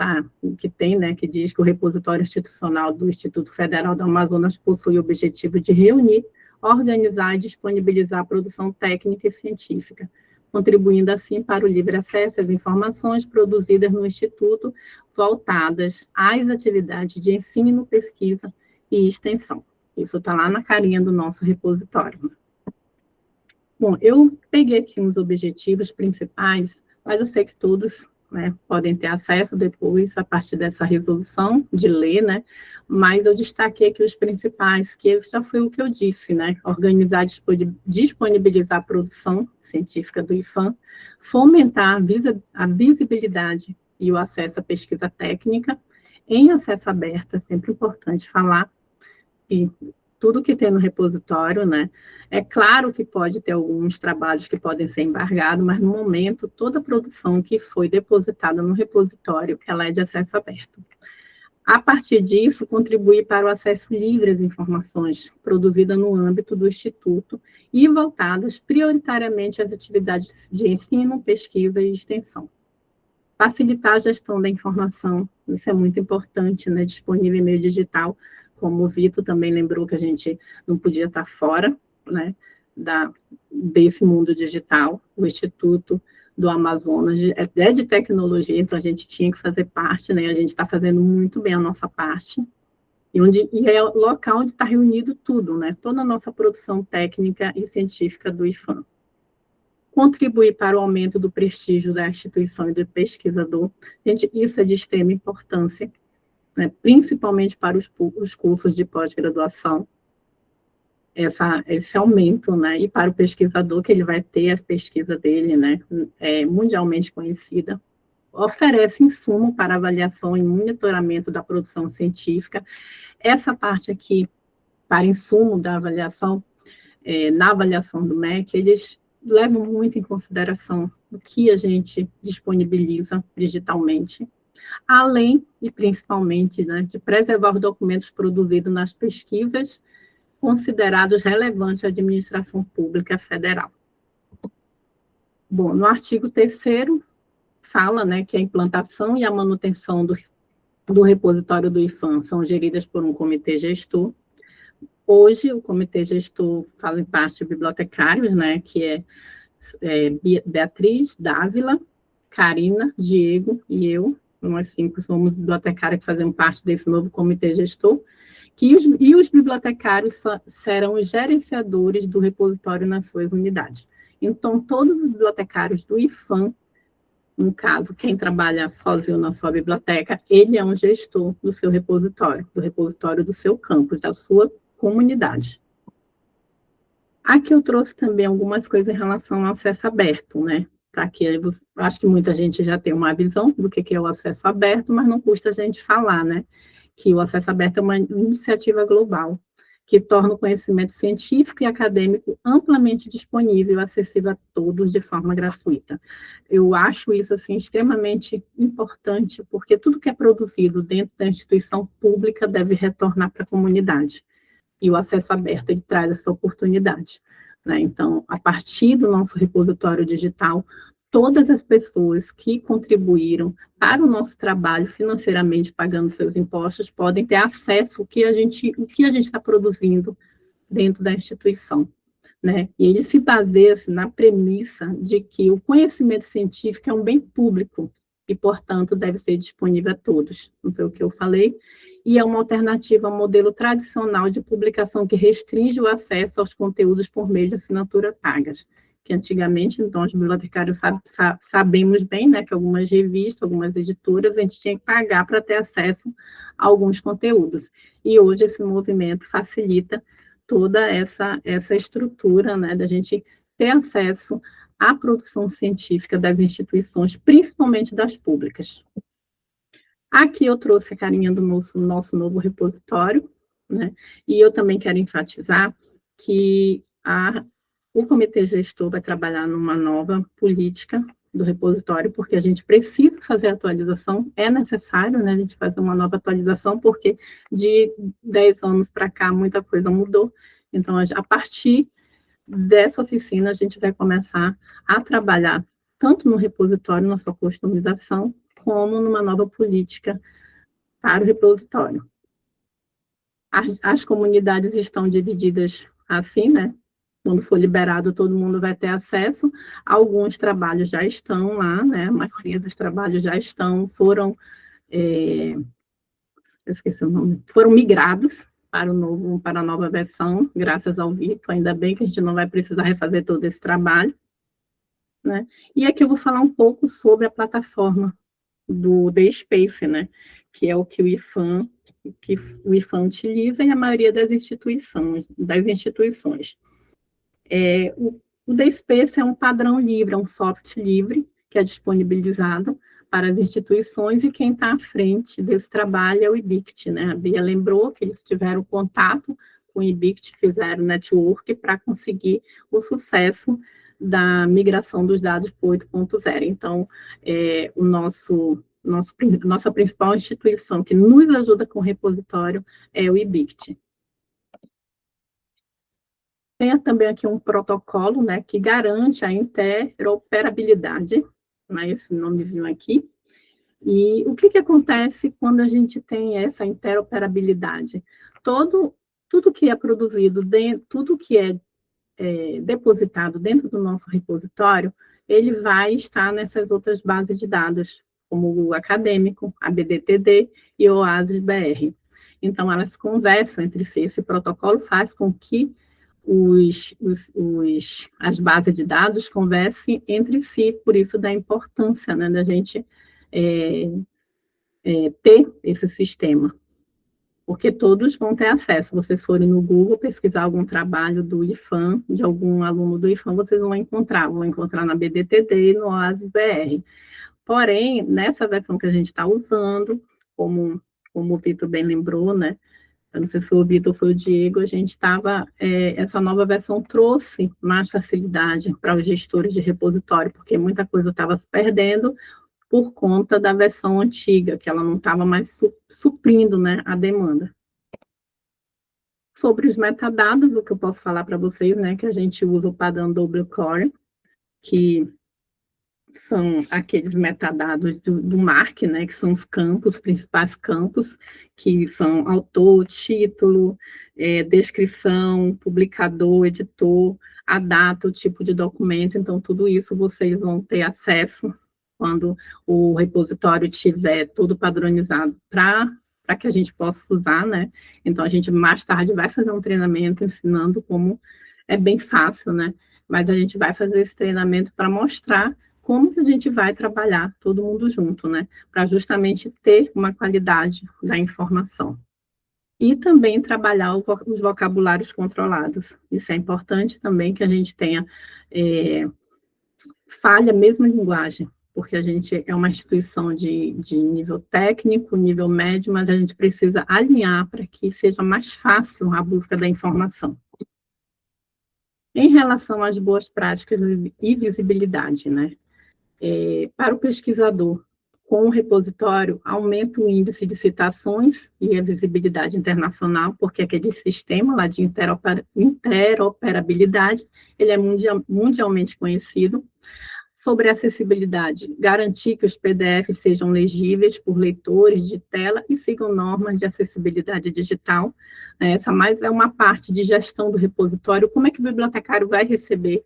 que tem, né, que diz que o repositório institucional do Instituto Federal do Amazonas possui o objetivo de reunir, organizar e disponibilizar a produção técnica e científica, contribuindo assim para o livre acesso às informações produzidas no Instituto, voltadas às atividades de ensino, pesquisa e extensão. Isso está lá na carinha do nosso repositório. Bom, eu peguei aqui uns objetivos principais, mas eu sei que todos né, podem ter acesso depois, a partir dessa resolução de lei, né, mas eu destaquei aqui os principais, que já foi o que eu disse, né, organizar, disponibilizar a produção científica do IPHAN, fomentar a visibilidade e o acesso à pesquisa técnica, em acesso aberto, é sempre importante falar, e tudo que tem no repositório, né? É claro que pode ter alguns trabalhos que podem ser embargados, mas no momento, toda a produção que foi depositada no repositório, ela é de acesso aberto. A partir disso, contribuir para o acesso livre às informações produzidas no âmbito do Instituto e voltadas prioritariamente às atividades de ensino, pesquisa e extensão. Facilitar a gestão da informação, isso é muito importante, né? Disponível em meio digital, como o Vitor também lembrou que a gente não podia estar fora, né, desse mundo digital. O Instituto do Amazonas é de tecnologia, então a gente tinha que fazer parte, né, a gente está fazendo muito bem a nossa parte, e é o local onde está reunido tudo, né, toda a nossa produção técnica e científica do IPHAN. Contribuir para o aumento do prestígio da instituição e do pesquisador, gente, isso é de extrema importância, né, principalmente para os cursos de pós-graduação, esse aumento, né, e para o pesquisador, que ele vai ter a pesquisa dele, né, mundialmente conhecida, oferece insumo para avaliação e monitoramento da produção científica. Essa parte aqui, para insumo da avaliação, na avaliação do MEC, eles levam muito em consideração o que a gente disponibiliza digitalmente, além e principalmente, né, de preservar os documentos produzidos nas pesquisas considerados relevantes à administração pública federal. Bom, no artigo 3º, fala, né, que a implantação e a manutenção do repositório do IPHAN são geridas por um comitê gestor. Hoje, o comitê gestor fala em parte de bibliotecários, né, que é Beatriz, Dávila, Karina, Diego e eu. Nós 5 somos bibliotecários que fazemos parte desse novo comitê gestor, e os bibliotecários serão os gerenciadores do repositório nas suas unidades. Então, todos os bibliotecários do IPHAN, no caso, quem trabalha sozinho na sua biblioteca, ele é um gestor do seu repositório, do repositório do seu campus, da sua comunidade. Aqui eu trouxe também algumas coisas em relação ao acesso aberto, né? Para que acho que muita gente já tem uma visão do que é o acesso aberto, mas não custa a gente falar, né? Que o acesso aberto é uma iniciativa global que torna o conhecimento científico e acadêmico amplamente disponível e acessível a todos de forma gratuita. Eu acho isso assim, extremamente importante, porque tudo que é produzido dentro da instituição pública deve retornar para a comunidade. E o acesso aberto ele traz essa oportunidade, né? Então, a partir do nosso repositório digital, todas as pessoas que contribuíram para o nosso trabalho financeiramente, pagando seus impostos, podem ter acesso ao que a gente está produzindo dentro da instituição, né? E ele se baseia na premissa de que o conhecimento científico é um bem público e, portanto, deve ser disponível a todos. Não foi o que eu falei? E é uma alternativa ao modelo tradicional de publicação que restringe o acesso aos conteúdos por meio de assinatura pagas, que antigamente, então, os bibliotecários sabemos bem, né, que algumas revistas, algumas editoras, a gente tinha que pagar para ter acesso a alguns conteúdos. E hoje esse movimento facilita toda essa estrutura, né, da gente ter acesso à produção científica das instituições, principalmente das públicas. Aqui eu trouxe a carinha do nosso novo repositório, né, e eu também quero enfatizar que o comitê gestor vai trabalhar numa nova política do repositório, porque a gente precisa fazer atualização, é necessário, né, a gente fazer uma nova atualização, porque de 10 anos para cá muita coisa mudou. Então, a partir dessa oficina, a gente vai começar a trabalhar tanto no repositório, na sua customização, como numa nova política para o repositório. As comunidades estão divididas assim, né? Quando for liberado, todo mundo vai ter acesso. Alguns trabalhos já estão lá, né? A maioria dos trabalhos já foram migrados para a nova versão, graças ao Vitor. Ainda bem que a gente não vai precisar refazer todo esse trabalho, né? E aqui eu vou falar um pouco sobre a plataforma do DSpace, né? Que é o que o IPHAN utiliza e a maioria das instituições. O DSpace é um padrão livre, é um software livre que é disponibilizado para as instituições, e quem está à frente desse trabalho é o IBICT, né? A Bia lembrou que eles tiveram contato com o IBICT, fizeram network para conseguir o sucesso da migração dos dados para o 8.0. Então, nossa principal instituição que nos ajuda com o repositório é o IBICT. Tem também aqui um protocolo, né, que garante a interoperabilidade, né, esse nomezinho aqui. E o que acontece quando a gente tem essa interoperabilidade? Tudo que é produzido, tudo que é depositado dentro do nosso repositório, ele vai estar nessas outras bases de dados, como o Acadêmico, a BDTD e o OASIS-BR. Então, elas conversam entre si. Esse protocolo faz com que as bases de dados conversem entre si, por isso da importância, né, da gente ter esse sistema, porque todos vão ter acesso. Se vocês forem no Google pesquisar algum trabalho do IPHAN, de algum aluno do IPHAN, vocês vão encontrar na BDTD e no OASIS-BR. Porém, nessa versão que a gente está usando, como o Vitor bem lembrou, né, eu não sei se foi o Vitor ou foi o Diego, essa nova versão trouxe mais facilidade para os gestores de repositório, porque muita coisa estava se perdendo por conta da versão antiga, que ela não estava mais suprindo, né, a demanda. Sobre os metadados, o que eu posso falar para vocês, né, que a gente usa o padrão Double Core, que são aqueles metadados do MARC, né, que são os principais campos, que são autor, título, descrição, publicador, editor, a data, o tipo de documento. Então, tudo isso vocês vão ter acesso quando o repositório estiver todo padronizado para que a gente possa usar, né? Então, a gente mais tarde vai fazer um treinamento ensinando como é bem fácil, né? Mas a gente vai fazer esse treinamento para mostrar como que a gente vai trabalhar todo mundo junto, né? Para justamente ter uma qualidade da informação. E também trabalhar os vocabulários controlados. Isso é importante também, que a gente tenha fale a mesma linguagem, porque a gente é uma instituição de nível técnico, nível médio, mas a gente precisa alinhar para que seja mais fácil a busca da informação. Em relação às boas práticas e visibilidade, né? Para o pesquisador, com o repositório, aumenta o índice de citações e a visibilidade internacional, porque aquele sistema lá de interoperabilidade, ele é mundialmente conhecido. Sobre acessibilidade, garantir que os PDFs sejam legíveis por leitores de tela e sigam normas de acessibilidade digital. Essa mais é uma parte de gestão do repositório, como é que o bibliotecário vai receber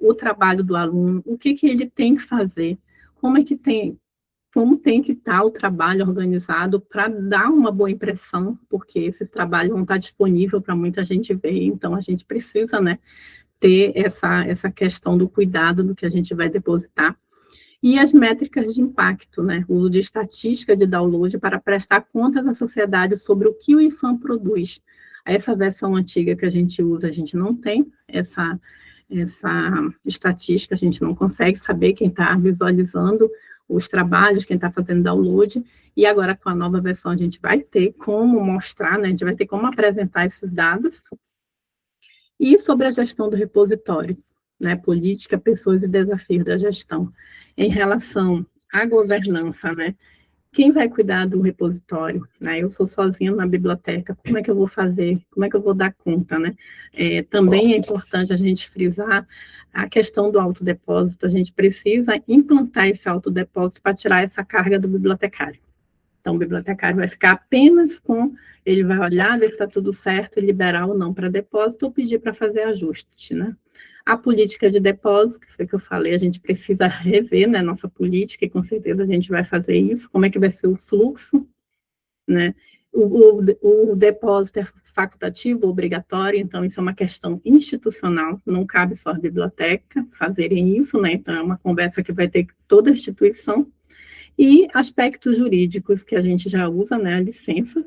o trabalho do aluno, o que ele tem que fazer, como tem que estar o trabalho organizado para dar uma boa impressão, porque esses trabalhos vão estar disponíveis para muita gente ver, então a gente precisa, né, ter essa questão do cuidado do que a gente vai depositar. E as métricas de impacto, né, o uso de estatística de download para prestar contas à sociedade sobre o que o IPHAN produz. Essa versão antiga que a gente usa, a gente não tem essa estatística, a gente não consegue saber quem está visualizando os trabalhos, quem está fazendo download, e agora com a nova versão a gente vai ter como mostrar, né, a gente vai ter como apresentar esses dados. E sobre a gestão do repositório, né, política, pessoas e desafios da gestão. Em relação à governança, né, quem vai cuidar do repositório? Né? Eu sou sozinha na biblioteca, como é que eu vou fazer? Como é que eu vou dar conta? Né? Também é importante a gente frisar a questão do autodepósito, a gente precisa implantar esse autodepósito para tirar essa carga do bibliotecário. Então, o bibliotecário vai ficar apenas ele vai olhar, ver se está tudo certo, e liberar ou não para depósito, ou pedir para fazer ajuste, né? A política de depósito, que foi o que eu falei, a gente precisa rever, né, nossa política, e com certeza a gente vai fazer isso, como é que vai ser o fluxo, né? O depósito é facultativo, obrigatório, então isso é uma questão institucional, não cabe só à biblioteca fazerem isso, né? Então é uma conversa que vai ter toda a instituição. E aspectos jurídicos que a gente já usa, né, a licença,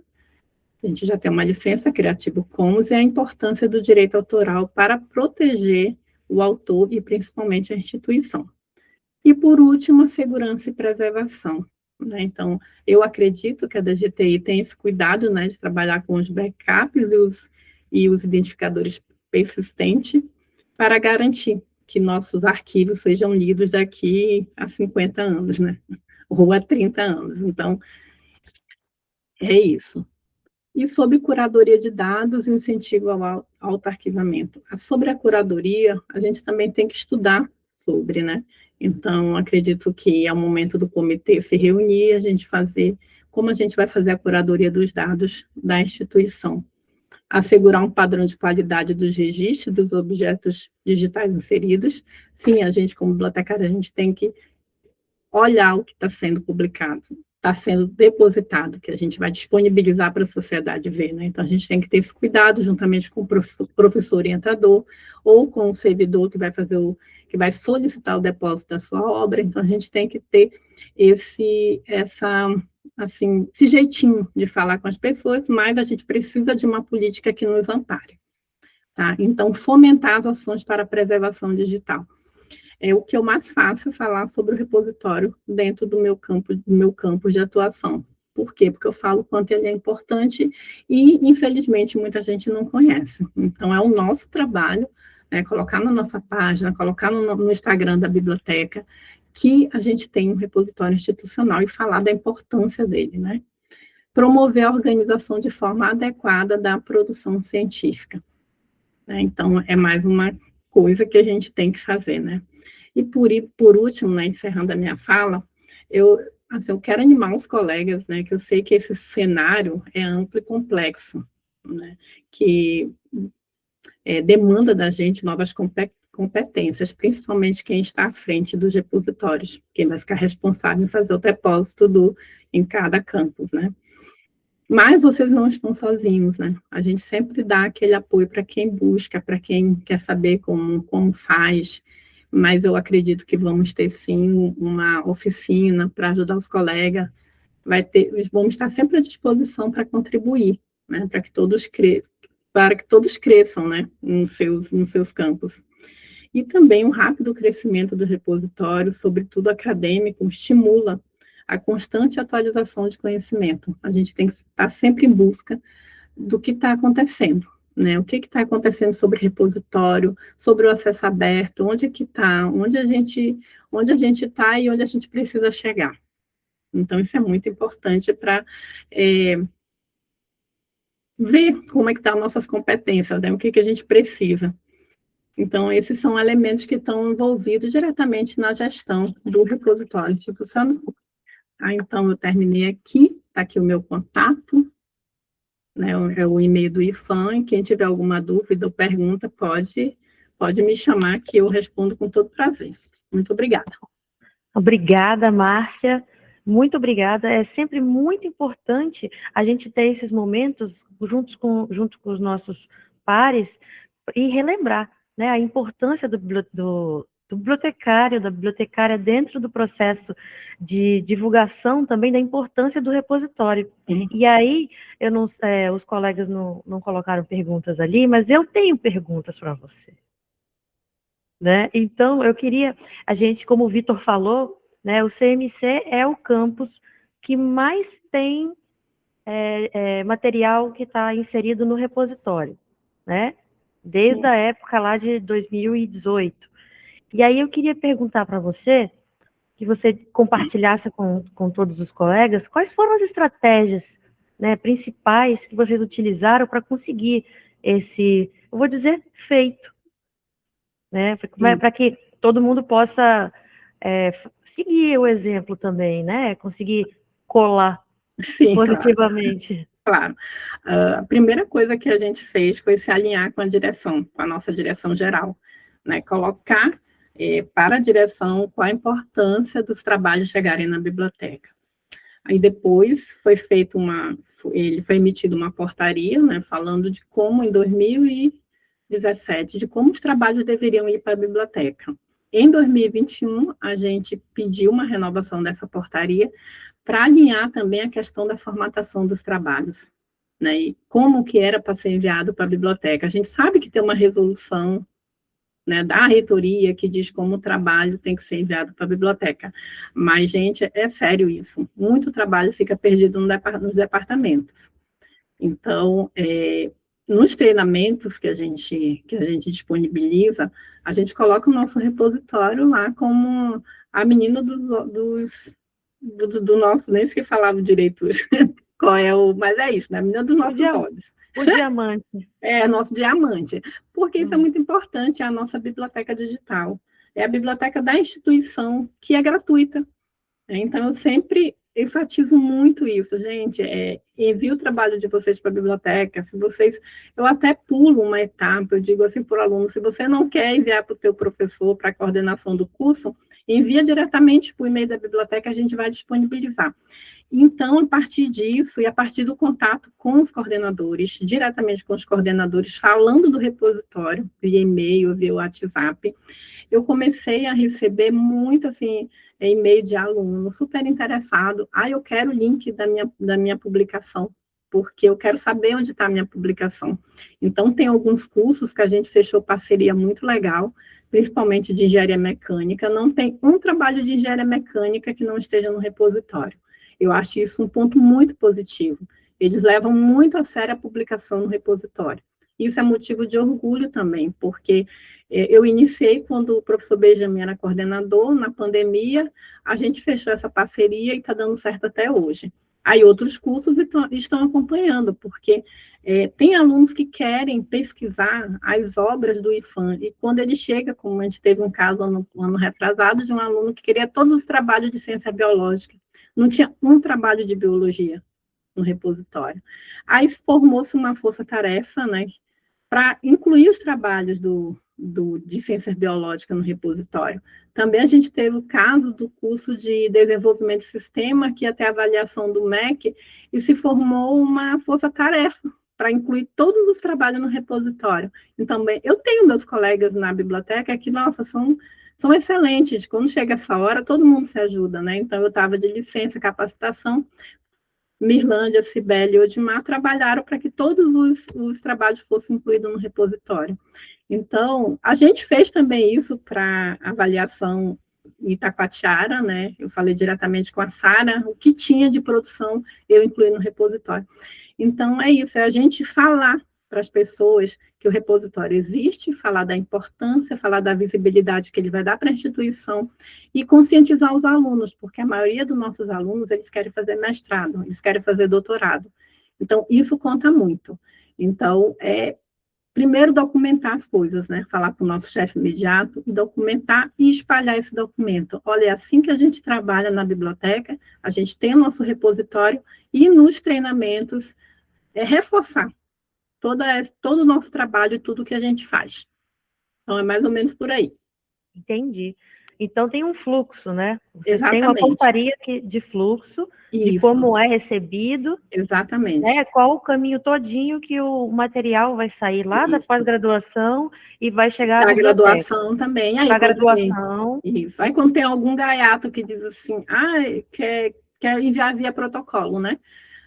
a gente já tem uma licença Creative Commons, e a importância do direito autoral para proteger o autor e principalmente a instituição. E, por último, a segurança e preservação, né? Então, eu acredito que a DGTI tem esse cuidado, né, de trabalhar com os backups e os identificadores persistentes para garantir que nossos arquivos sejam lidos daqui a 50 anos, né? Ou a 30 anos. Então, é isso. E sobre curadoria de dados e incentivo ao autoarquivamento. Sobre a curadoria, a gente também tem que estudar sobre, né? Então, acredito que é o momento do comitê se reunir, a gente fazer como a gente vai fazer a curadoria dos dados da instituição. Assegurar um padrão de qualidade dos registros dos objetos digitais inseridos. Sim, a gente, como bibliotecária, a gente tem que olhar o que está sendo publicado, está sendo depositado, que a gente vai disponibilizar para a sociedade ver, né? Então, a gente tem que ter esse cuidado, juntamente com o professor orientador, ou com o servidor que vai fazer que vai solicitar o depósito da sua obra. Então, a gente tem que ter esse jeitinho de falar com as pessoas, mas a gente precisa de uma política que nos ampare, tá? Então, fomentar as ações para a preservação digital. É o que eu mais faço é falar sobre o repositório dentro do meu campo de atuação. Por quê? Porque eu falo o quanto ele é importante e, infelizmente, muita gente não conhece. Então, é o nosso trabalho, né, colocar na nossa página, colocar no Instagram da biblioteca, que a gente tem um repositório institucional e falar da importância dele, né? Promover a organização de forma adequada da produção científica, né? Então, é mais uma coisa que a gente tem que fazer, né? E por último, né, encerrando a minha fala, eu quero animar os colegas, né, que eu sei que esse cenário é amplo e complexo, né, que demanda da gente novas competências, principalmente quem está à frente dos repositórios, quem vai ficar responsável em fazer o depósito em cada campus, né. Mas vocês não estão sozinhos, né? A gente sempre dá aquele apoio para quem busca, para quem quer saber como faz, mas eu acredito que vamos ter, sim, uma oficina para ajudar os colegas, vamos estar sempre à disposição para contribuir, né? Para que todos cresçam, né? Nos seus campos. E também o rápido crescimento do repositório, sobretudo acadêmico, estimula a constante atualização de conhecimento. A gente tem que estar sempre em busca do que está acontecendo, né? O que está acontecendo sobre repositório, sobre o acesso aberto, onde que está, onde a gente está e onde a gente precisa chegar. Então, isso é muito importante para ver como é que estão as nossas competências, né? O que a gente precisa. Então, esses são elementos que estão envolvidos diretamente na gestão do repositório institucional. Então, eu terminei aqui, está aqui o meu contato, né, é o e-mail do IFAM, quem tiver alguma dúvida ou pergunta, pode me chamar, que eu respondo com todo prazer. Muito obrigada. Obrigada, Márcia, muito obrigada. É sempre muito importante a gente ter esses momentos junto com os nossos pares e relembrar, né, a importância do bibliotecário, da bibliotecária dentro do processo de divulgação também da importância do repositório. E aí, os colegas não colocaram perguntas ali, mas eu tenho perguntas para você. Né? Então, eu queria, como o Vitor falou, né, o CMC é o campus que mais tem material que está inserido no repositório, né? Desde a época lá de 2018. E aí eu queria perguntar para você, que você compartilhasse com todos os colegas, quais foram as estratégias, né, principais que vocês utilizaram para conseguir esse, eu vou dizer, feito, né, para que todo mundo possa seguir o exemplo também, né, conseguir colar positivamente. Claro. A primeira coisa que a gente fez foi se alinhar com a nossa direção geral, né, colocar para a direção qual a importância dos trabalhos chegarem na biblioteca. Aí depois foi emitida uma portaria, né, falando de como em 2017, de como os trabalhos deveriam ir para a biblioteca. Em 2021, a gente pediu uma renovação dessa portaria para alinhar também a questão da formatação dos trabalhos, né, e como que era para ser enviado para a biblioteca. A gente sabe que tem uma resolução, né, da reitoria que diz como o trabalho tem que ser enviado para a biblioteca, mas, gente, é sério isso, muito trabalho fica perdido nos departamentos. Então, nos treinamentos que a gente disponibiliza, a gente coloca o nosso repositório lá como a menina do nosso, nem sei que falava direito qual é mas é isso, né? A menina dos nossos olhos. O diamante. É, nosso diamante. Porque isso é muito importante, é a nossa biblioteca digital. É a biblioteca da instituição, que é gratuita. Então, eu sempre enfatizo muito isso, gente. Envie o trabalho de vocês para a biblioteca. Se vocês, eu até pulo uma etapa, eu digo assim para o aluno, se você não quer enviar para o teu professor, para a coordenação do curso, envia diretamente para o e-mail da biblioteca, a gente vai disponibilizar. Então, a partir disso, e a partir do contato com os coordenadores, diretamente com os coordenadores, falando do repositório, via e-mail, via WhatsApp, eu comecei a receber muito, assim, e-mail de aluno super interessado. Eu quero o link da minha publicação, porque eu quero saber onde está a minha publicação. Então, tem alguns cursos que a gente fechou parceria muito legal, principalmente de engenharia mecânica. Não tem um trabalho de engenharia mecânica que não esteja no repositório. Eu acho isso um ponto muito positivo. Eles levam muito a sério a publicação no repositório. Isso é motivo de orgulho também, porque eu iniciei quando o professor Benjamin era coordenador, na pandemia, a gente fechou essa parceria e está dando certo até hoje. Aí outros cursos estão acompanhando, porque tem alunos que querem pesquisar as obras do IPHAN, e quando ele chega, como a gente teve um caso ano retrasado, de um aluno que queria todos os trabalhos de ciência biológica, não tinha um trabalho de biologia no repositório. Aí formou-se uma força-tarefa, né, para incluir os trabalhos de ciências biológicas no repositório. Também a gente teve o caso do curso de desenvolvimento de sistema, que até a avaliação do MEC, e se formou uma força-tarefa para incluir todos os trabalhos no repositório. Então, eu tenho meus colegas na biblioteca que, nossa, são excelentes. Quando chega essa hora, todo mundo se ajuda, né? Então, eu estava de licença, capacitação, Mirlândia, Cibele e Odimar trabalharam para que todos os trabalhos fossem incluídos no repositório. Então, a gente fez também isso para avaliação em Itacoatiara, né? Eu falei diretamente com a Sara, o que tinha de produção eu incluí no repositório. Então, é isso, é a gente falar para as pessoas que o repositório existe, falar da importância, falar da visibilidade que ele vai dar para a instituição e conscientizar os alunos, porque a maioria dos nossos alunos, eles querem fazer mestrado, eles querem fazer doutorado. Então, isso conta muito. Então, primeiro documentar as coisas, né? Falar com o nosso chefe imediato e documentar e espalhar esse documento. Olha, é assim que a gente trabalha na biblioteca, a gente tem o nosso repositório e nos treinamentos reforçar todo o nosso trabalho e tudo que a gente faz. Então, é mais ou menos por aí. Entendi. Então, tem um fluxo, né? Vocês Exatamente. têm uma portaria de fluxo, de como é recebido. Exatamente. Né? Qual o caminho todinho que o material vai sair lá da pós-graduação e vai chegar na graduação também. Na graduação. Isso. Aí, quando tem algum gaiato que diz assim, quer enviar via protocolo, né?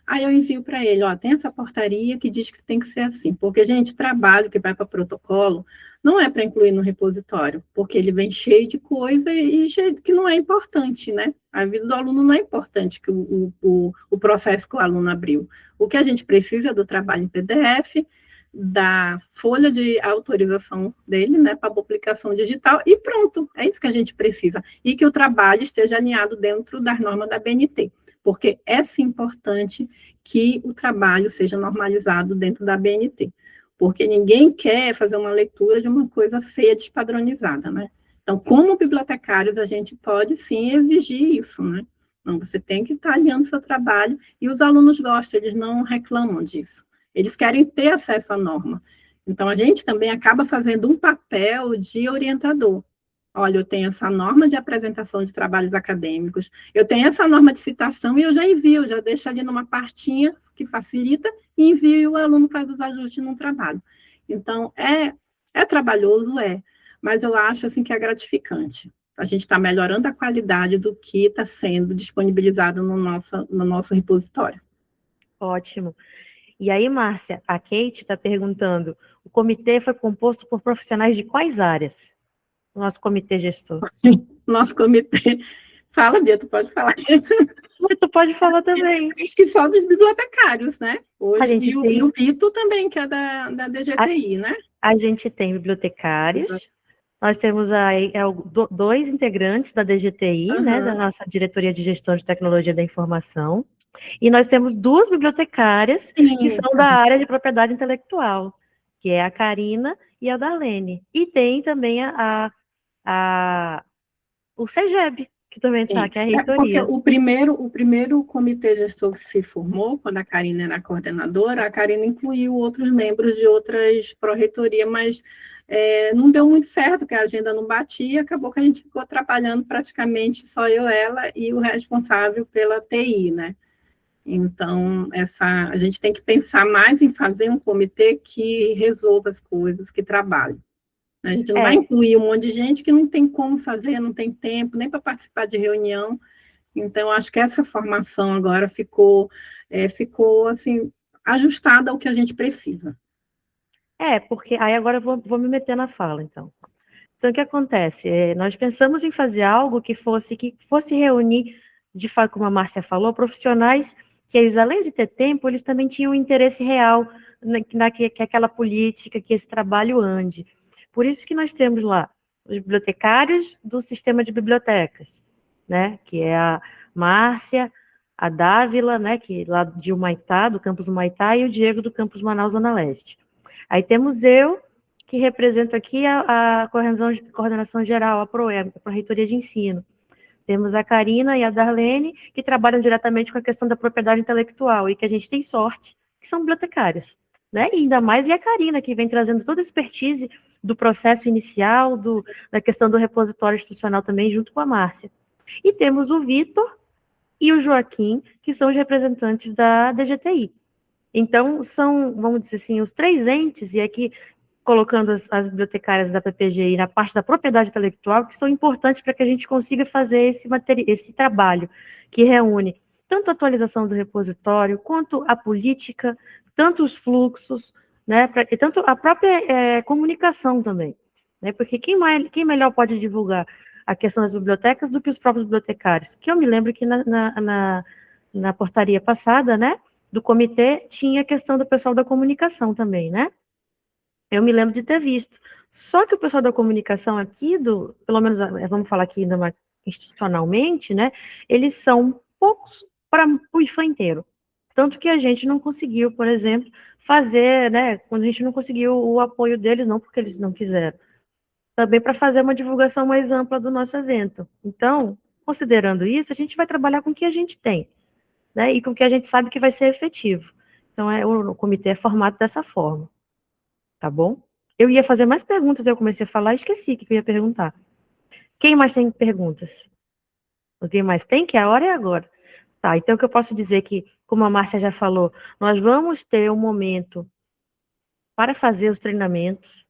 Aí eu envio para ele, tem essa portaria que diz que tem que ser assim, porque, gente, trabalho que vai para protocolo não é para incluir no repositório, porque ele vem cheio de coisa e cheio que não é importante, né? A vida do aluno não é importante, que o processo que o aluno abriu. O que a gente precisa é do trabalho em PDF, da folha de autorização dele, né, para publicação digital, e pronto, é isso que a gente precisa. E que o trabalho esteja alinhado dentro das normas da BNT. Porque é sim importante que o trabalho seja normalizado dentro da BNT, porque ninguém quer fazer uma leitura de uma coisa feia, despadronizada, né? Então, como bibliotecários, a gente pode sim exigir isso, né? Então, você tem que estar alinhando seu trabalho, e os alunos gostam, eles não reclamam disso. Eles querem ter acesso à norma. Então, a gente também acaba fazendo um papel de orientador. Olha, eu tenho essa norma de apresentação de trabalhos acadêmicos, eu tenho essa norma de citação e eu já envio, já deixo ali numa pastinha que facilita e envio e o aluno faz os ajustes no trabalho. Então, é trabalhoso, mas eu acho assim que é gratificante. A gente está melhorando a qualidade do que está sendo disponibilizado no nosso repositório. Ótimo. E aí, Márcia, a Kate está perguntando, o comitê foi composto por profissionais de quais áreas? O nosso comitê gestor. Nosso comitê... Fala, Bia, tu pode falar. Tu pode falar também. Acho que só dos bibliotecários, né? Hoje, A gente e o Vitor também, que é da DGTI, né? A gente tem bibliotecários, nós temos aí dois integrantes da DGTI, né, da nossa Diretoria de Gestão de Tecnologia da Informação, e nós temos duas bibliotecárias que são da área de propriedade intelectual, que é a Karina e a Darlene. E tem também o CEGEB, que também está, que é a reitoria. Porque o primeiro comitê gestor que se formou, quando a Karina era coordenadora, a Karina incluiu outros membros de outras pró-reitorias, mas não deu muito certo, porque a agenda não batia, acabou que a gente ficou trabalhando praticamente só eu, ela e o responsável pela TI, né? Então, a gente tem que pensar mais em fazer um comitê que resolva as coisas, que trabalhe. A gente não vai incluir um monte de gente que não tem como fazer, não tem tempo, nem para participar de reunião. Então, acho que essa formação agora ficou assim, ajustada ao que a gente precisa. Porque aí agora eu vou me meter na fala, então. Então, o que acontece? Nós pensamos em fazer algo que fosse reunir, de fato, como a Márcia falou, profissionais que eles, além de ter tempo, eles também tinham um interesse real que aquela política, que esse trabalho ande. Por isso que nós temos lá os bibliotecários do sistema de bibliotecas, né, que é a Márcia, a Dávila, né, que lá de Humaitá, do campus Humaitá, e o Diego do campus Manaus, Zona Leste. Aí temos eu, que represento aqui a coordenação geral, a PROE, a Pró-Reitoria de Ensino. Temos a Karina e a Darlene, que trabalham diretamente com a questão da propriedade intelectual, e que a gente tem sorte, que são bibliotecárias, né? E ainda mais a Karina, que vem trazendo toda a expertise do processo inicial, da questão do repositório institucional também, junto com a Márcia. E temos o Vitor e o Joaquim, que são os representantes da DGTI. Então, são, vamos dizer assim, os três entes, e aqui colocando as bibliotecárias da PPGI na parte da propriedade intelectual, que são importantes para que a gente consiga fazer esse trabalho, que reúne tanto a atualização do repositório, quanto a política, tanto os fluxos, né, e tanto a própria comunicação também, né, porque quem melhor pode divulgar a questão das bibliotecas do que os próprios bibliotecários? Porque eu me lembro que na portaria passada, né, do comitê, tinha a questão do pessoal da comunicação também, né? Eu me lembro de ter visto. Só que o pessoal da comunicação aqui, pelo menos, vamos falar aqui institucionalmente, né, eles são poucos para o IFA inteiro. Tanto que a gente não conseguiu, por exemplo, fazer, né, quando a gente não conseguiu o apoio deles, não porque eles não quiseram, também para fazer uma divulgação mais ampla do nosso evento. Então, considerando isso, a gente vai trabalhar com o que a gente tem, né, e com o que a gente sabe que vai ser efetivo. Então, o comitê é formado dessa forma. Tá bom? Eu ia fazer mais perguntas, eu comecei a falar e esqueci o que eu ia perguntar. Quem mais tem perguntas? Alguém mais tem? Que a hora é agora. Tá, então o que eu posso dizer que, como a Márcia já falou, nós vamos ter um momento para fazer os treinamentos,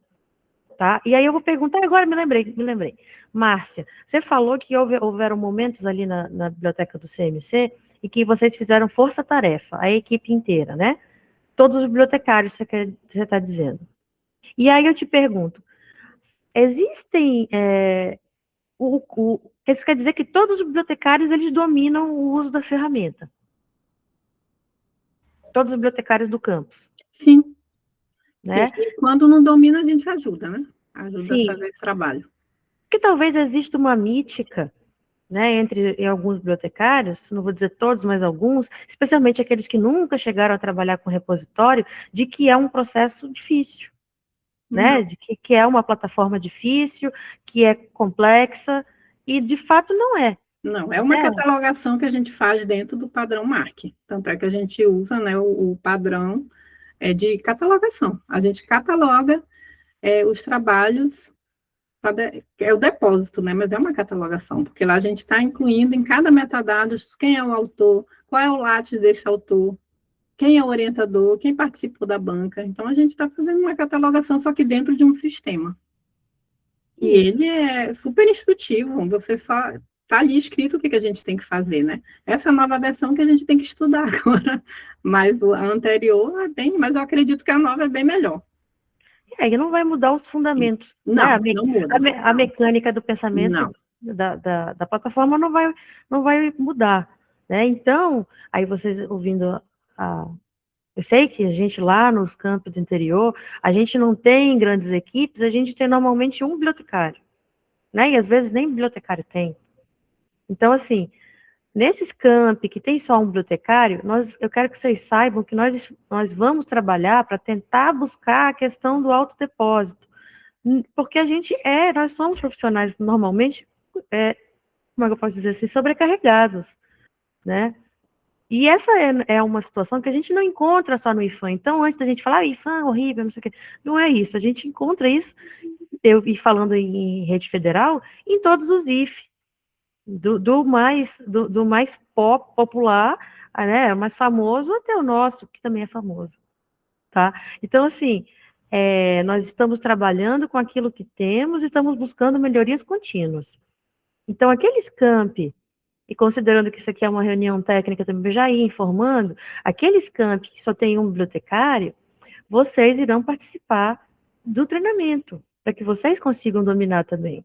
tá? E aí eu vou perguntar, agora me lembrei. Márcia, você falou que houveram momentos ali na biblioteca do CMC e que vocês fizeram força-tarefa, a equipe inteira, né? Todos os bibliotecários, você está dizendo. E aí eu te pergunto, existem... isso quer dizer que todos os bibliotecários, eles dominam o uso da ferramenta? Todos os bibliotecários do campus? Sim. Né? E quando não domina, a gente ajuda, né? Ajuda Sim. a fazer esse trabalho. Porque talvez exista uma mítica, né, entre alguns bibliotecários, não vou dizer todos, mas alguns, especialmente aqueles que nunca chegaram a trabalhar com repositório, de que é um processo difícil. Né, de que é uma plataforma difícil, que é complexa, e de fato não é. Não, é uma catalogação que a gente faz dentro do padrão MARC. Tanto é que a gente usa, né, o padrão de catalogação. A gente cataloga os trabalhos, é o depósito, né, mas é uma catalogação, porque lá a gente está incluindo em cada metadados quem é o autor, qual é o látis desse autor, quem é o orientador, quem participou da banca. Então, a gente está fazendo uma catalogação, só que dentro de um sistema. E ele é super instrutivo, você só tá ali escrito o que a gente tem que fazer, né? Essa é a nova versão que a gente tem que estudar agora, mas a anterior é bem, mas eu acredito que a nova é bem melhor. E não vai mudar os fundamentos, né? Não, não muda. A mecânica do pensamento da plataforma não vai mudar, né? Então, aí vocês ouvindo eu sei que a gente lá nos campos do interior, a gente não tem grandes equipes, a gente tem normalmente um bibliotecário, né? E às vezes nem bibliotecário tem. Então, assim, nesses campi que tem só um bibliotecário, eu quero que vocês saibam que nós vamos trabalhar para tentar buscar a questão do autodepósito, porque nós somos profissionais normalmente, como é que eu posso dizer assim, sobrecarregados, né? E essa é uma situação que a gente não encontra só no IFAM. Então, antes da gente falar, IFAM é horrível, não sei o quê, não é isso. A gente encontra isso, e falando em rede federal, em todos os IF, do mais popular, né, mais famoso, até o nosso, que também é famoso, tá? Então, assim, nós estamos trabalhando com aquilo que temos e estamos buscando melhorias contínuas. Então, aqueles campi, e considerando que isso aqui é uma reunião técnica, também já ia informando, aqueles campi que só tem um bibliotecário, vocês irão participar do treinamento, para que vocês consigam dominar também.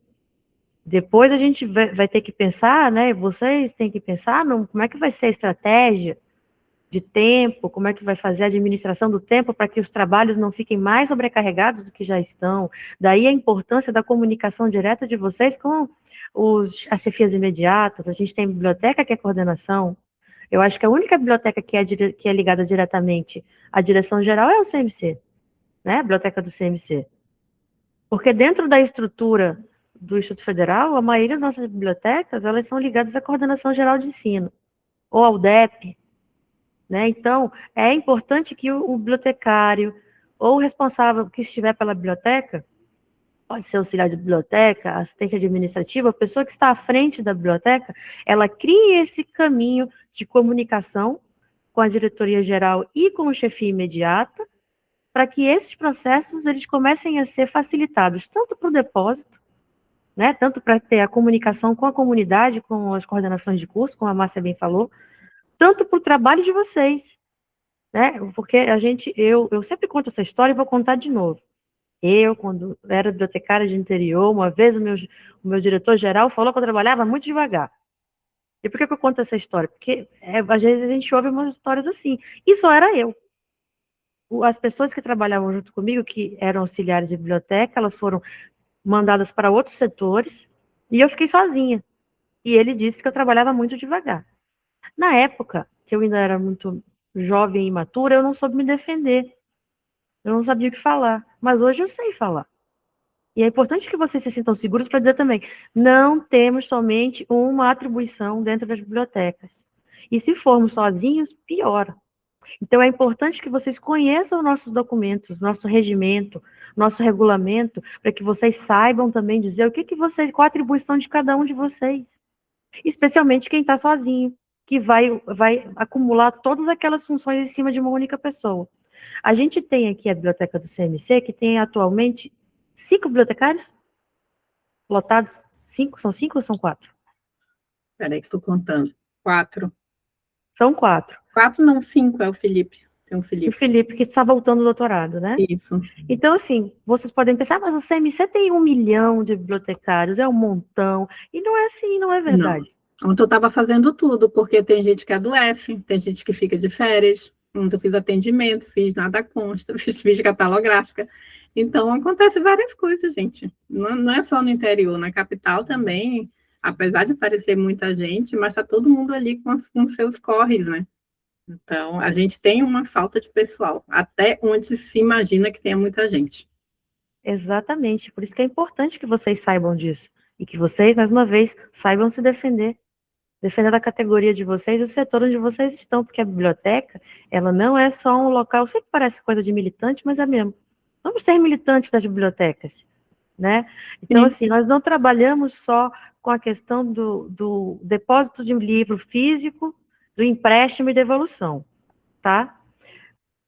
Depois a gente vai ter que pensar, né, vocês têm que pensar como é que vai ser a estratégia de tempo, como é que vai fazer a administração do tempo para que os trabalhos não fiquem mais sobrecarregados do que já estão. Daí a importância da comunicação direta de vocês com as chefias imediatas. A gente tem biblioteca que é coordenação. Eu acho que a única biblioteca que é ligada diretamente à direção geral é o CMC, né? A biblioteca do CMC. Porque dentro da estrutura do Instituto Federal, a maioria das nossas bibliotecas, elas são ligadas à Coordenação Geral de Ensino, ou ao DEP, né? Então, é importante que o bibliotecário, ou o responsável que estiver pela biblioteca, pode ser auxiliar de biblioteca, assistente administrativa, a pessoa que está à frente da biblioteca, ela crie esse caminho de comunicação com a diretoria geral e com o chefia imediata, para que esses processos eles comecem a ser facilitados, tanto para o depósito, né, tanto para ter a comunicação com a comunidade, com as coordenações de curso, como a Márcia bem falou, tanto para o trabalho de vocês, né, porque eu sempre conto essa história e vou contar de novo. Eu, quando era bibliotecária de interior, uma vez o meu diretor-geral falou que eu trabalhava muito devagar. E por que eu conto essa história? Porque às vezes a gente ouve umas histórias assim, e só era eu. As pessoas que trabalhavam junto comigo, que eram auxiliares de biblioteca, elas foram mandadas para outros setores, e eu fiquei sozinha. E ele disse que eu trabalhava muito devagar. Na época, que eu ainda era muito jovem e imatura, eu não soube me defender. Eu não sabia o que falar. Mas hoje eu sei falar. E é importante que vocês se sintam seguros para dizer também, não temos somente uma atribuição dentro das bibliotecas. E se formos sozinhos, piora. Então, é importante que vocês conheçam nossos documentos, nosso regimento, nosso regulamento, para que vocês saibam também dizer qual a atribuição de cada um de vocês. Especialmente quem está sozinho, que vai acumular todas aquelas funções em cima de uma única pessoa. A gente tem aqui a biblioteca do CMC, que tem atualmente 5 bibliotecários lotados. 5? São 5 ou são 4? Peraí que estou contando. 4. São 4. 4 não, 5 é o Felipe. Tem um Felipe. O Felipe, que está voltando do doutorado, né? Isso. Então, assim, vocês podem pensar, mas o CMC tem 1 milhão de bibliotecários, é um montão. E não é assim, não é verdade. Não. Ontem eu estava fazendo tudo, porque tem gente que é do F, tem gente que fica de férias. Ontem eu fiz atendimento, fiz nada consta, fiz catalográfica. Então, acontece várias coisas, gente. Não é só no interior, na capital também, apesar de parecer muita gente, mas está todo mundo ali com seus corres, né? Então, a gente tem uma falta de pessoal, até onde se imagina que tenha muita gente. Exatamente, por isso que é importante que vocês saibam disso, e que vocês, mais uma vez, saibam se defender da categoria de vocês e o setor onde vocês estão, porque a biblioteca, ela não é só um local, eu sei que parece coisa de militante, mas é mesmo. Vamos ser militantes das bibliotecas, né? Então, assim, nós não trabalhamos só com a questão do depósito de livro físico, do empréstimo e devolução, tá?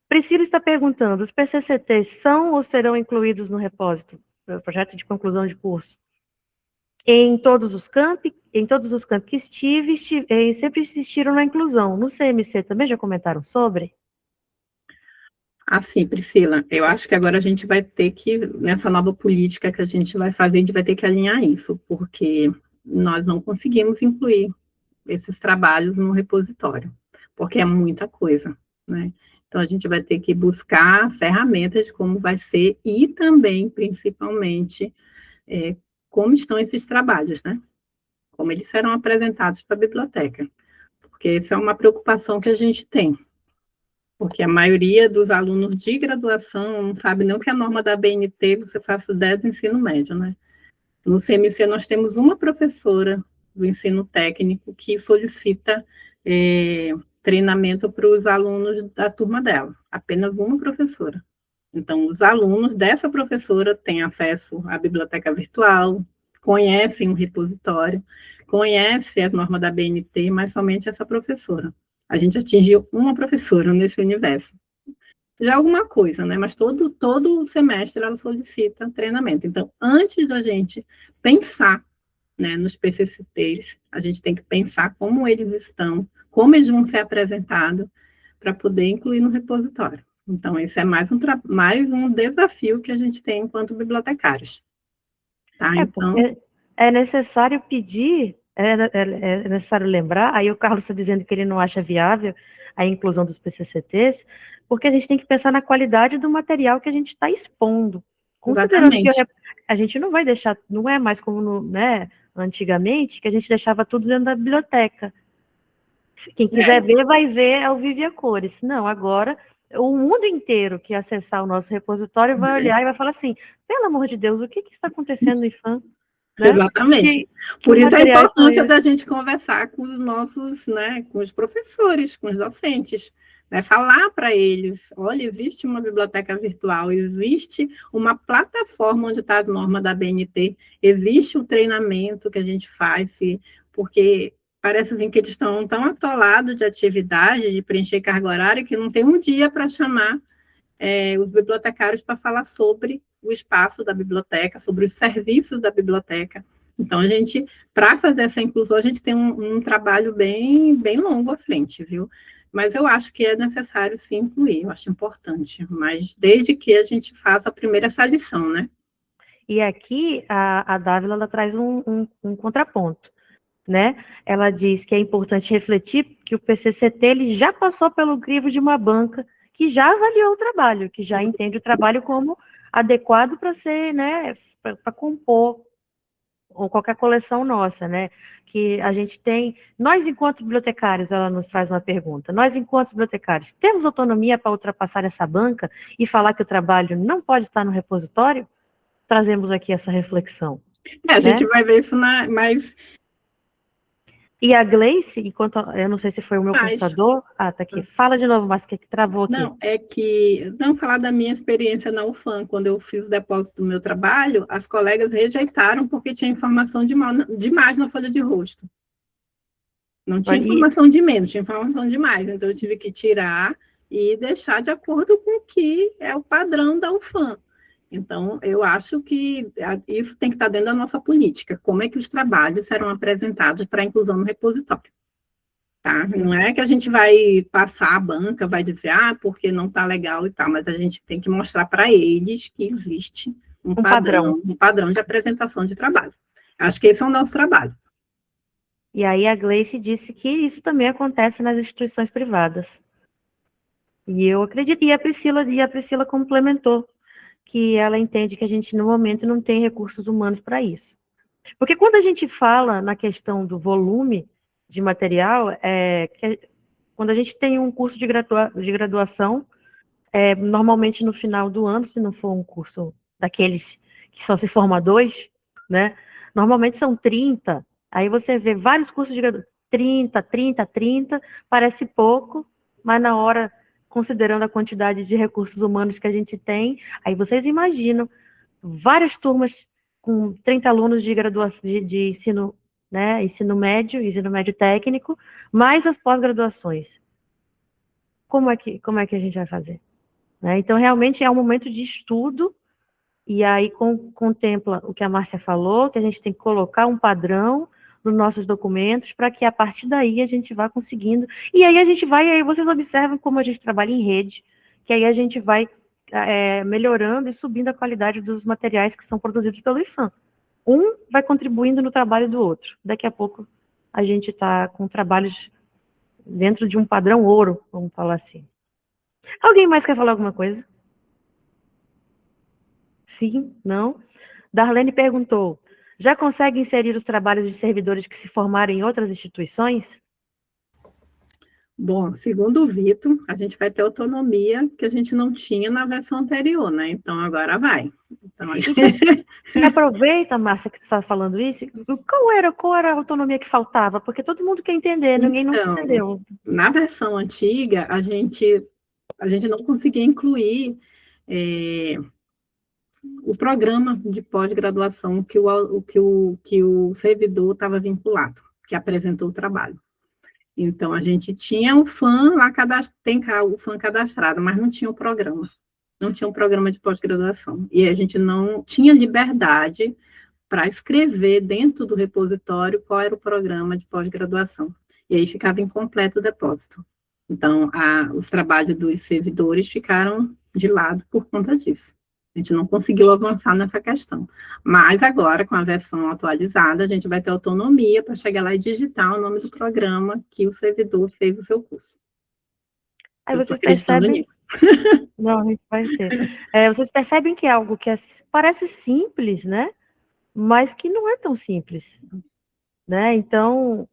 Priscila está perguntando, os PCCTs são ou serão incluídos no repósito? projeto de conclusão de curso. Em todos os campos que estive, sempre insistiram na inclusão. No CMC também já comentaram sobre? Assim, Priscila, eu acho que agora a gente vai ter que, nessa nova política que a gente vai fazer, a gente vai ter que alinhar isso, porque nós não conseguimos incluir esses trabalhos no repositório, porque é muita coisa, né? Então, a gente vai ter que buscar ferramentas de como vai ser e também, principalmente, como estão esses trabalhos, né? Como eles serão apresentados para a biblioteca, porque essa é uma preocupação que a gente tem, porque a maioria dos alunos de graduação não sabe nem o que é a norma da BNT, você faz ideia do ensino médio, né? No CMC, nós temos uma professora do ensino técnico que solicita treinamento para os alunos da turma dela, apenas uma professora. Então, os alunos dessa professora têm acesso à biblioteca virtual, conhecem o repositório, conhecem as normas da BNT, mas somente essa professora. A gente atingiu uma professora nesse universo. Já alguma coisa, né? Mas todo semestre ela solicita treinamento. Então, antes da gente pensar, né, nos PCCTs, a gente tem que pensar como eles estão, como eles vão ser apresentados, para poder incluir no repositório. Então, esse é mais um desafio que a gente tem enquanto bibliotecários. Tá? Então, é necessário pedir, é necessário lembrar, aí o Carlos está dizendo que ele não acha viável a inclusão dos PCCTs, porque a gente tem que pensar na qualidade do material que a gente está expondo. Considerando que a gente não vai deixar, não é mais como antigamente, que a gente deixava tudo dentro da biblioteca. Quem quiser ver, vai ver ao vivo e a cores. Não, agora o mundo inteiro que acessar o nosso repositório vai olhar e vai falar assim, pelo amor de Deus, o que está acontecendo no IFAM? Né? Exatamente. Por isso a importância da gente conversar com os nossos, né, com os professores, com os docentes, né, falar para eles, olha, existe uma biblioteca virtual, existe uma plataforma onde está as normas da BNT, existe um treinamento que a gente faz, porque parece assim que eles estão tão atolados de atividade, de preencher carga horária, que não tem um dia para chamar os bibliotecários para falar sobre o espaço da biblioteca, sobre os serviços da biblioteca. Então, a gente, para fazer essa inclusão, a gente tem um trabalho bem longo à frente, viu? Mas eu acho que é necessário sim incluir, eu acho importante, mas desde que a gente faça a primeira essa lição, né? E aqui a Dávila ela traz um contraponto, né? Ela diz que é importante refletir que o PCCT ele já passou pelo crivo de uma banca que já avaliou o trabalho, que já entende o trabalho como adequado para ser, né, para compor ou qualquer coleção nossa, né, que a gente tem, nós enquanto bibliotecários, ela nos traz uma pergunta, nós enquanto bibliotecários, temos autonomia para ultrapassar essa banca e falar que o trabalho não pode estar no repositório? Trazemos aqui essa reflexão. A gente vai ver isso mais... E a Gleice, enquanto eu não sei se foi o meu computador, tá aqui, fala de novo, mas que travou aqui. Não, é que, não falar da minha experiência na UFAM, quando eu fiz o depósito do meu trabalho, as colegas rejeitaram porque tinha informação demais na folha de rosto. Não tinha informação de menos, tinha informação demais, então eu tive que tirar e deixar de acordo com o que é o padrão da UFAM. Então, eu acho que isso tem que estar dentro da nossa política. Como é que os trabalhos serão apresentados para a inclusão no repositório? Tá? Não é que a gente vai passar a banca, vai dizer, porque não está legal e tal, mas a gente tem que mostrar para eles que existe um padrão de apresentação de trabalho. Acho que esse é o nosso trabalho. E aí a Gleice disse que isso também acontece nas instituições privadas. E eu acredito, e a Priscila complementou, que ela entende que a gente, no momento, não tem recursos humanos para isso. Porque quando a gente fala na questão do volume de material, quando a gente tem um curso de graduação, normalmente no final do ano, se não for um curso daqueles que só se forma 2, né, normalmente são 30, aí você vê vários cursos de graduação, 30, parece pouco, mas na hora, considerando a quantidade de recursos humanos que a gente tem, aí vocês imaginam várias turmas com 30 alunos de graduação, de ensino, né, ensino médio técnico, mais as pós-graduações. Como é que a gente vai fazer? Né? Então, realmente é um momento de estudo e aí contempla o que a Márcia falou, que a gente tem que colocar um padrão nos nossos documentos, para que a partir daí a gente vá conseguindo, e aí aí vocês observam como a gente trabalha em rede, que aí a gente vai melhorando e subindo a qualidade dos materiais que são produzidos pelo IPHAN. Um vai contribuindo no trabalho do outro. Daqui a pouco a gente está com trabalhos dentro de um padrão ouro, vamos falar assim. Alguém mais quer falar alguma coisa? Sim? Não? Darlene perguntou, já consegue inserir os trabalhos de servidores que se formaram em outras instituições? Bom, segundo o Vitor, a gente vai ter autonomia que a gente não tinha na versão anterior, né? Então, agora vai. Então, Aproveita, Márcia, que você está falando isso, qual era a autonomia que faltava? Porque todo mundo quer entender, ninguém não entendeu. Na versão antiga, a gente não conseguia incluir o programa de pós-graduação que o servidor estava vinculado, que apresentou o trabalho. Então, a gente tinha o FAM lá, tem o FAM cadastrado, mas não tinha o programa. Não tinha um programa de pós-graduação. E a gente não tinha liberdade para escrever dentro do repositório qual era o programa de pós-graduação. E aí ficava incompleto o depósito. Então, os trabalhos dos servidores ficaram de lado por conta disso. A gente não conseguiu avançar nessa questão. Mas agora, com a versão atualizada, a gente vai ter autonomia para chegar lá e digitar o nome do programa que o servidor fez o seu curso. Aí vocês percebem... Não, a gente vai ter. Vocês percebem que é algo que parece simples, né? Mas que não é tão simples, né? Então,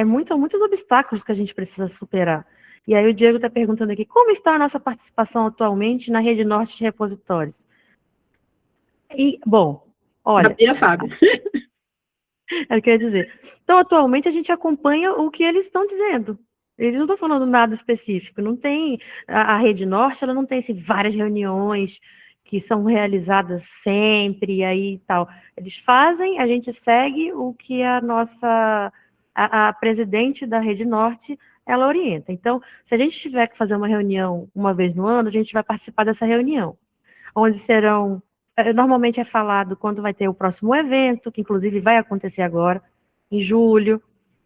muitos obstáculos que a gente precisa superar. E aí o Diego está perguntando aqui, como está a nossa participação atualmente na Rede Norte de Repositórios? E, bom, olha... A Bia sabe. Eu queria dizer. Então, atualmente, a gente acompanha o que eles estão dizendo. Eles não estão falando nada específico. Não tem... A Rede Norte, ela não tem várias reuniões que são realizadas sempre, e aí tal. Eles fazem, a gente segue o que a presidente da Rede Norte, ela orienta. Então, se a gente tiver que fazer uma reunião uma vez no ano, a gente vai participar dessa reunião, onde serão, normalmente é falado quando vai ter o próximo evento, que inclusive vai acontecer agora, em julho,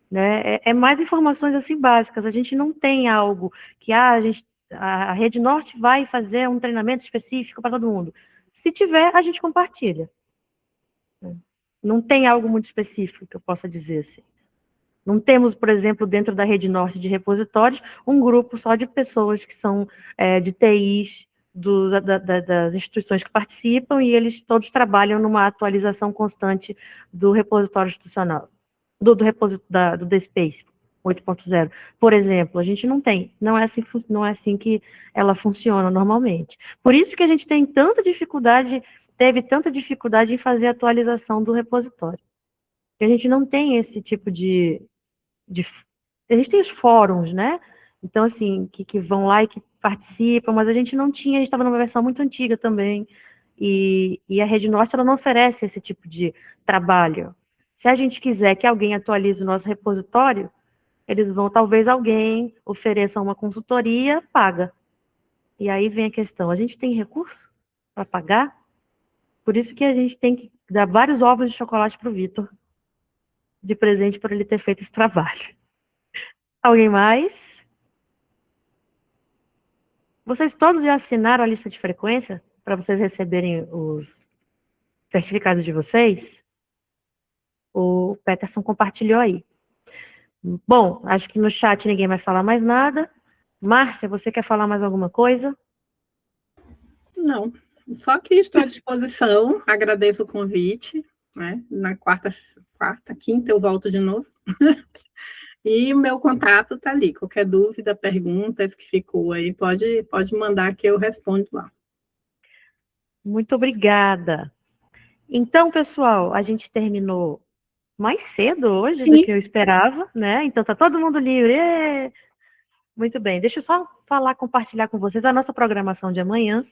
né? Mais informações assim básicas, a gente não tem algo que a Rede Norte vai fazer um treinamento específico para todo mundo. Se tiver, a gente compartilha. Não tem algo muito específico que eu possa dizer assim. Não temos, por exemplo, dentro da Rede Norte de Repositórios, um grupo só de pessoas que são de TIs das instituições que participam, e eles todos trabalham numa atualização constante do repositório institucional, do DSpace 8.0. Por exemplo, a gente não tem, não é assim que ela funciona normalmente. Por isso que a gente teve tanta dificuldade em fazer a atualização do repositório. Porque a gente não tem esse tipo a gente tem os fóruns, né? Então, assim, que vão lá e que participam, mas a gente não tinha, a gente estava numa versão muito antiga também, e a Rede Norte, ela não oferece esse tipo de trabalho. Se a gente quiser que alguém atualize o nosso repositório, talvez alguém ofereça uma consultoria, paga. E aí vem a questão, a gente tem recurso para pagar? Por isso que a gente tem que dar vários ovos de chocolate para o Vitor, de presente por ele ter feito esse trabalho. Alguém mais? Vocês todos já assinaram a lista de frequência para vocês receberem os certificados de vocês? O Peterson compartilhou aí. Bom, acho que no chat ninguém vai falar mais nada. Márcia, você quer falar mais alguma coisa? Não, só que estou à disposição, agradeço o convite, né? Na quarta, quinta eu volto de novo. E o meu contato está ali. Qualquer dúvida, perguntas que ficou aí, pode mandar que eu respondo lá. Muito obrigada. Então, pessoal, a gente terminou mais cedo hoje do que eu esperava, né? Então, tá todo mundo livre. Muito bem. Deixa eu só compartilhar com vocês a nossa programação de amanhã.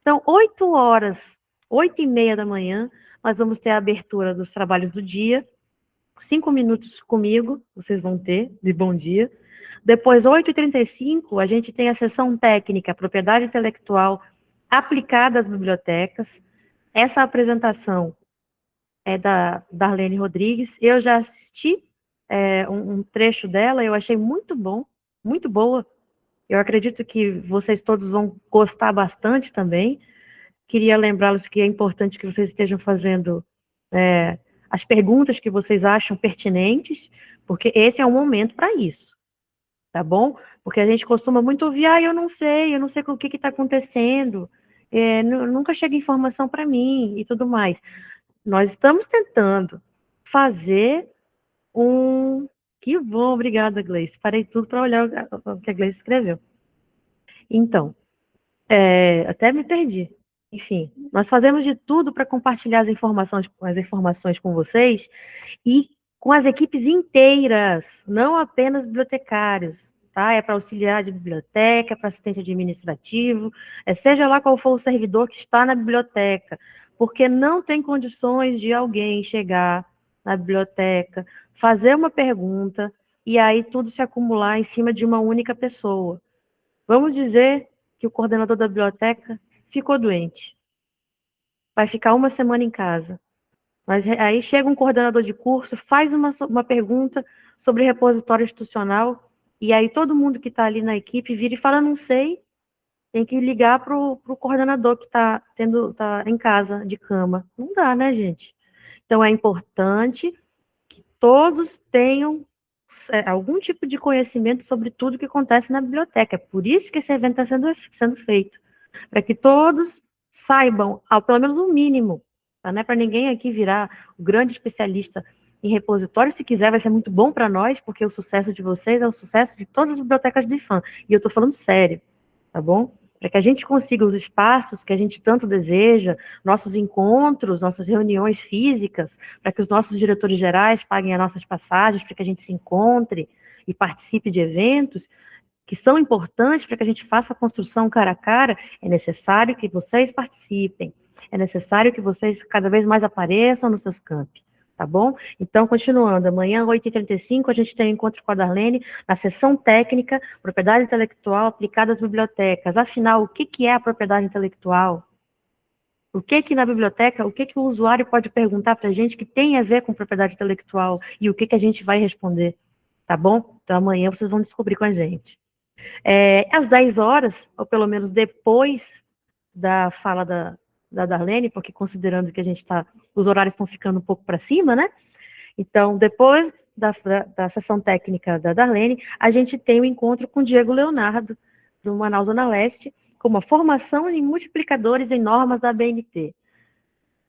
Então, 8h, 8h30 da manhã, nós vamos ter a abertura dos trabalhos do dia. 5 minutos comigo, vocês vão ter, de bom dia. Depois, 8h35, a gente tem a sessão técnica, propriedade intelectual aplicada às bibliotecas. Essa apresentação é da Darlene Rodrigues. Eu já assisti um trecho dela, eu achei muito bom, muito boa. Eu acredito que vocês todos vão gostar bastante também. Queria lembrá-los que é importante que vocês estejam fazendo as perguntas que vocês acham pertinentes, porque esse é o momento para isso, tá bom? Porque a gente costuma muito ouvir, eu não sei o que está acontecendo, nunca chega informação para mim e tudo mais. Nós estamos tentando fazer Que bom, obrigada, Gleice. Parei tudo para olhar o que a Gleice escreveu. Então, até me perdi. Enfim, nós fazemos de tudo para compartilhar as informações com vocês e com as equipes inteiras, não apenas bibliotecários, tá? É para auxiliar de biblioteca, é para assistente administrativo, seja lá qual for o servidor que está na biblioteca, porque não tem condições de alguém chegar na biblioteca, fazer uma pergunta e aí tudo se acumular em cima de uma única pessoa. Vamos dizer que o coordenador da biblioteca ficou doente. Vai ficar uma semana em casa. Mas aí chega um coordenador de curso, faz uma pergunta sobre repositório institucional, e aí todo mundo que está ali na equipe vira e fala, não sei, tem que ligar para o coordenador que está em casa, de cama. Não dá, né, gente? Então, é importante que todos tenham algum tipo de conhecimento sobre tudo que acontece na biblioteca. É por isso que esse evento está sendo feito, para que todos saibam, pelo menos o mínimo, tá? Não é para ninguém aqui virar o grande especialista em repositório. Se quiser, vai ser muito bom para nós, porque o sucesso de vocês é o sucesso de todas as bibliotecas do IPHAN. E eu estou falando sério, tá bom? Para que a gente consiga os espaços que a gente tanto deseja, nossos encontros, nossas reuniões físicas, para que os nossos diretores gerais paguem as nossas passagens, para que a gente se encontre e participe de eventos que são importantes para que a gente faça a construção cara a cara, é necessário que vocês participem, é necessário que vocês cada vez mais apareçam nos seus campi, tá bom? Então, continuando, amanhã, 8h35, a gente tem um encontro com a Darlene na sessão técnica, propriedade intelectual aplicada às bibliotecas. Afinal, o que é a propriedade intelectual? O que na biblioteca, o que o usuário pode perguntar para a gente que tem a ver com propriedade intelectual e o que a gente vai responder, tá bom? Então, amanhã vocês vão descobrir com a gente. Às 10 horas, ou pelo menos depois da fala da Darlene, porque considerando que os horários estão ficando um pouco para cima, né? Então, depois da sessão técnica da Darlene, a gente tem o encontro com o Diego Leonardo, do Manaus Zona Leste, com uma formação em multiplicadores em normas da ABNT.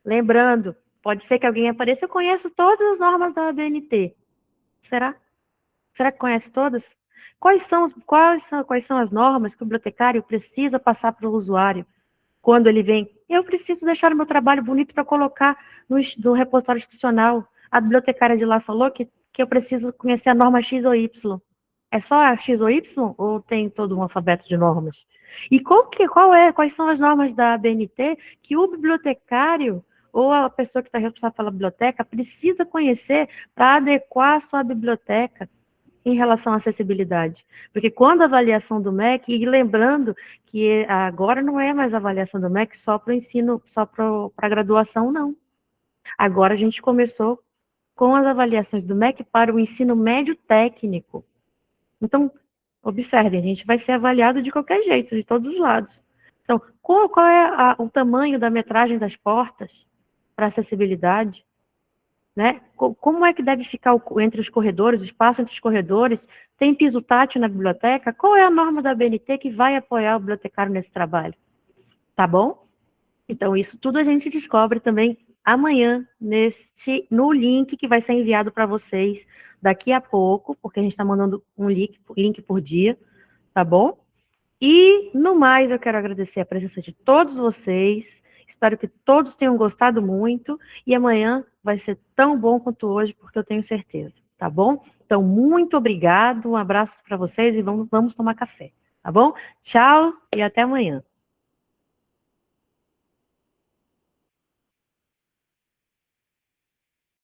Lembrando, pode ser que alguém apareça, eu conheço todas as normas da ABNT. Será? Será que conhece todas? Quais são as normas que o bibliotecário precisa passar para o usuário quando ele vem? Eu preciso deixar o meu trabalho bonito para colocar no repositório institucional. A bibliotecária de lá falou que eu preciso conhecer a norma X ou Y. É só a X ou Y ou tem todo um alfabeto de normas? E quais são as normas da ABNT que o bibliotecário ou a pessoa que está responsável pela biblioteca precisa conhecer para adequar a sua biblioteca em relação à acessibilidade? Porque quando a avaliação do MEC, e lembrando que agora não é mais a avaliação do MEC só para o ensino, só para a graduação, não. Agora a gente começou com as avaliações do MEC para o ensino médio técnico. Então, observem, a gente vai ser avaliado de qualquer jeito, de todos os lados. Então, qual é o tamanho da metragem das portas para acessibilidade? Né? Como é que deve ficar entre os corredores, o espaço entre os corredores? Tem piso tátil na biblioteca? Qual é a norma da ABNT que vai apoiar o bibliotecário nesse trabalho? Tá bom? Então, isso tudo a gente descobre também amanhã, no link que vai ser enviado para vocês daqui a pouco, porque a gente está mandando um link por dia, tá bom? E, no mais, eu quero agradecer a presença de todos vocês. Espero que todos tenham gostado muito, e amanhã vai ser tão bom quanto hoje, porque eu tenho certeza, tá bom? Então, muito obrigado, um abraço para vocês e vamos tomar café, tá bom? Tchau e até amanhã.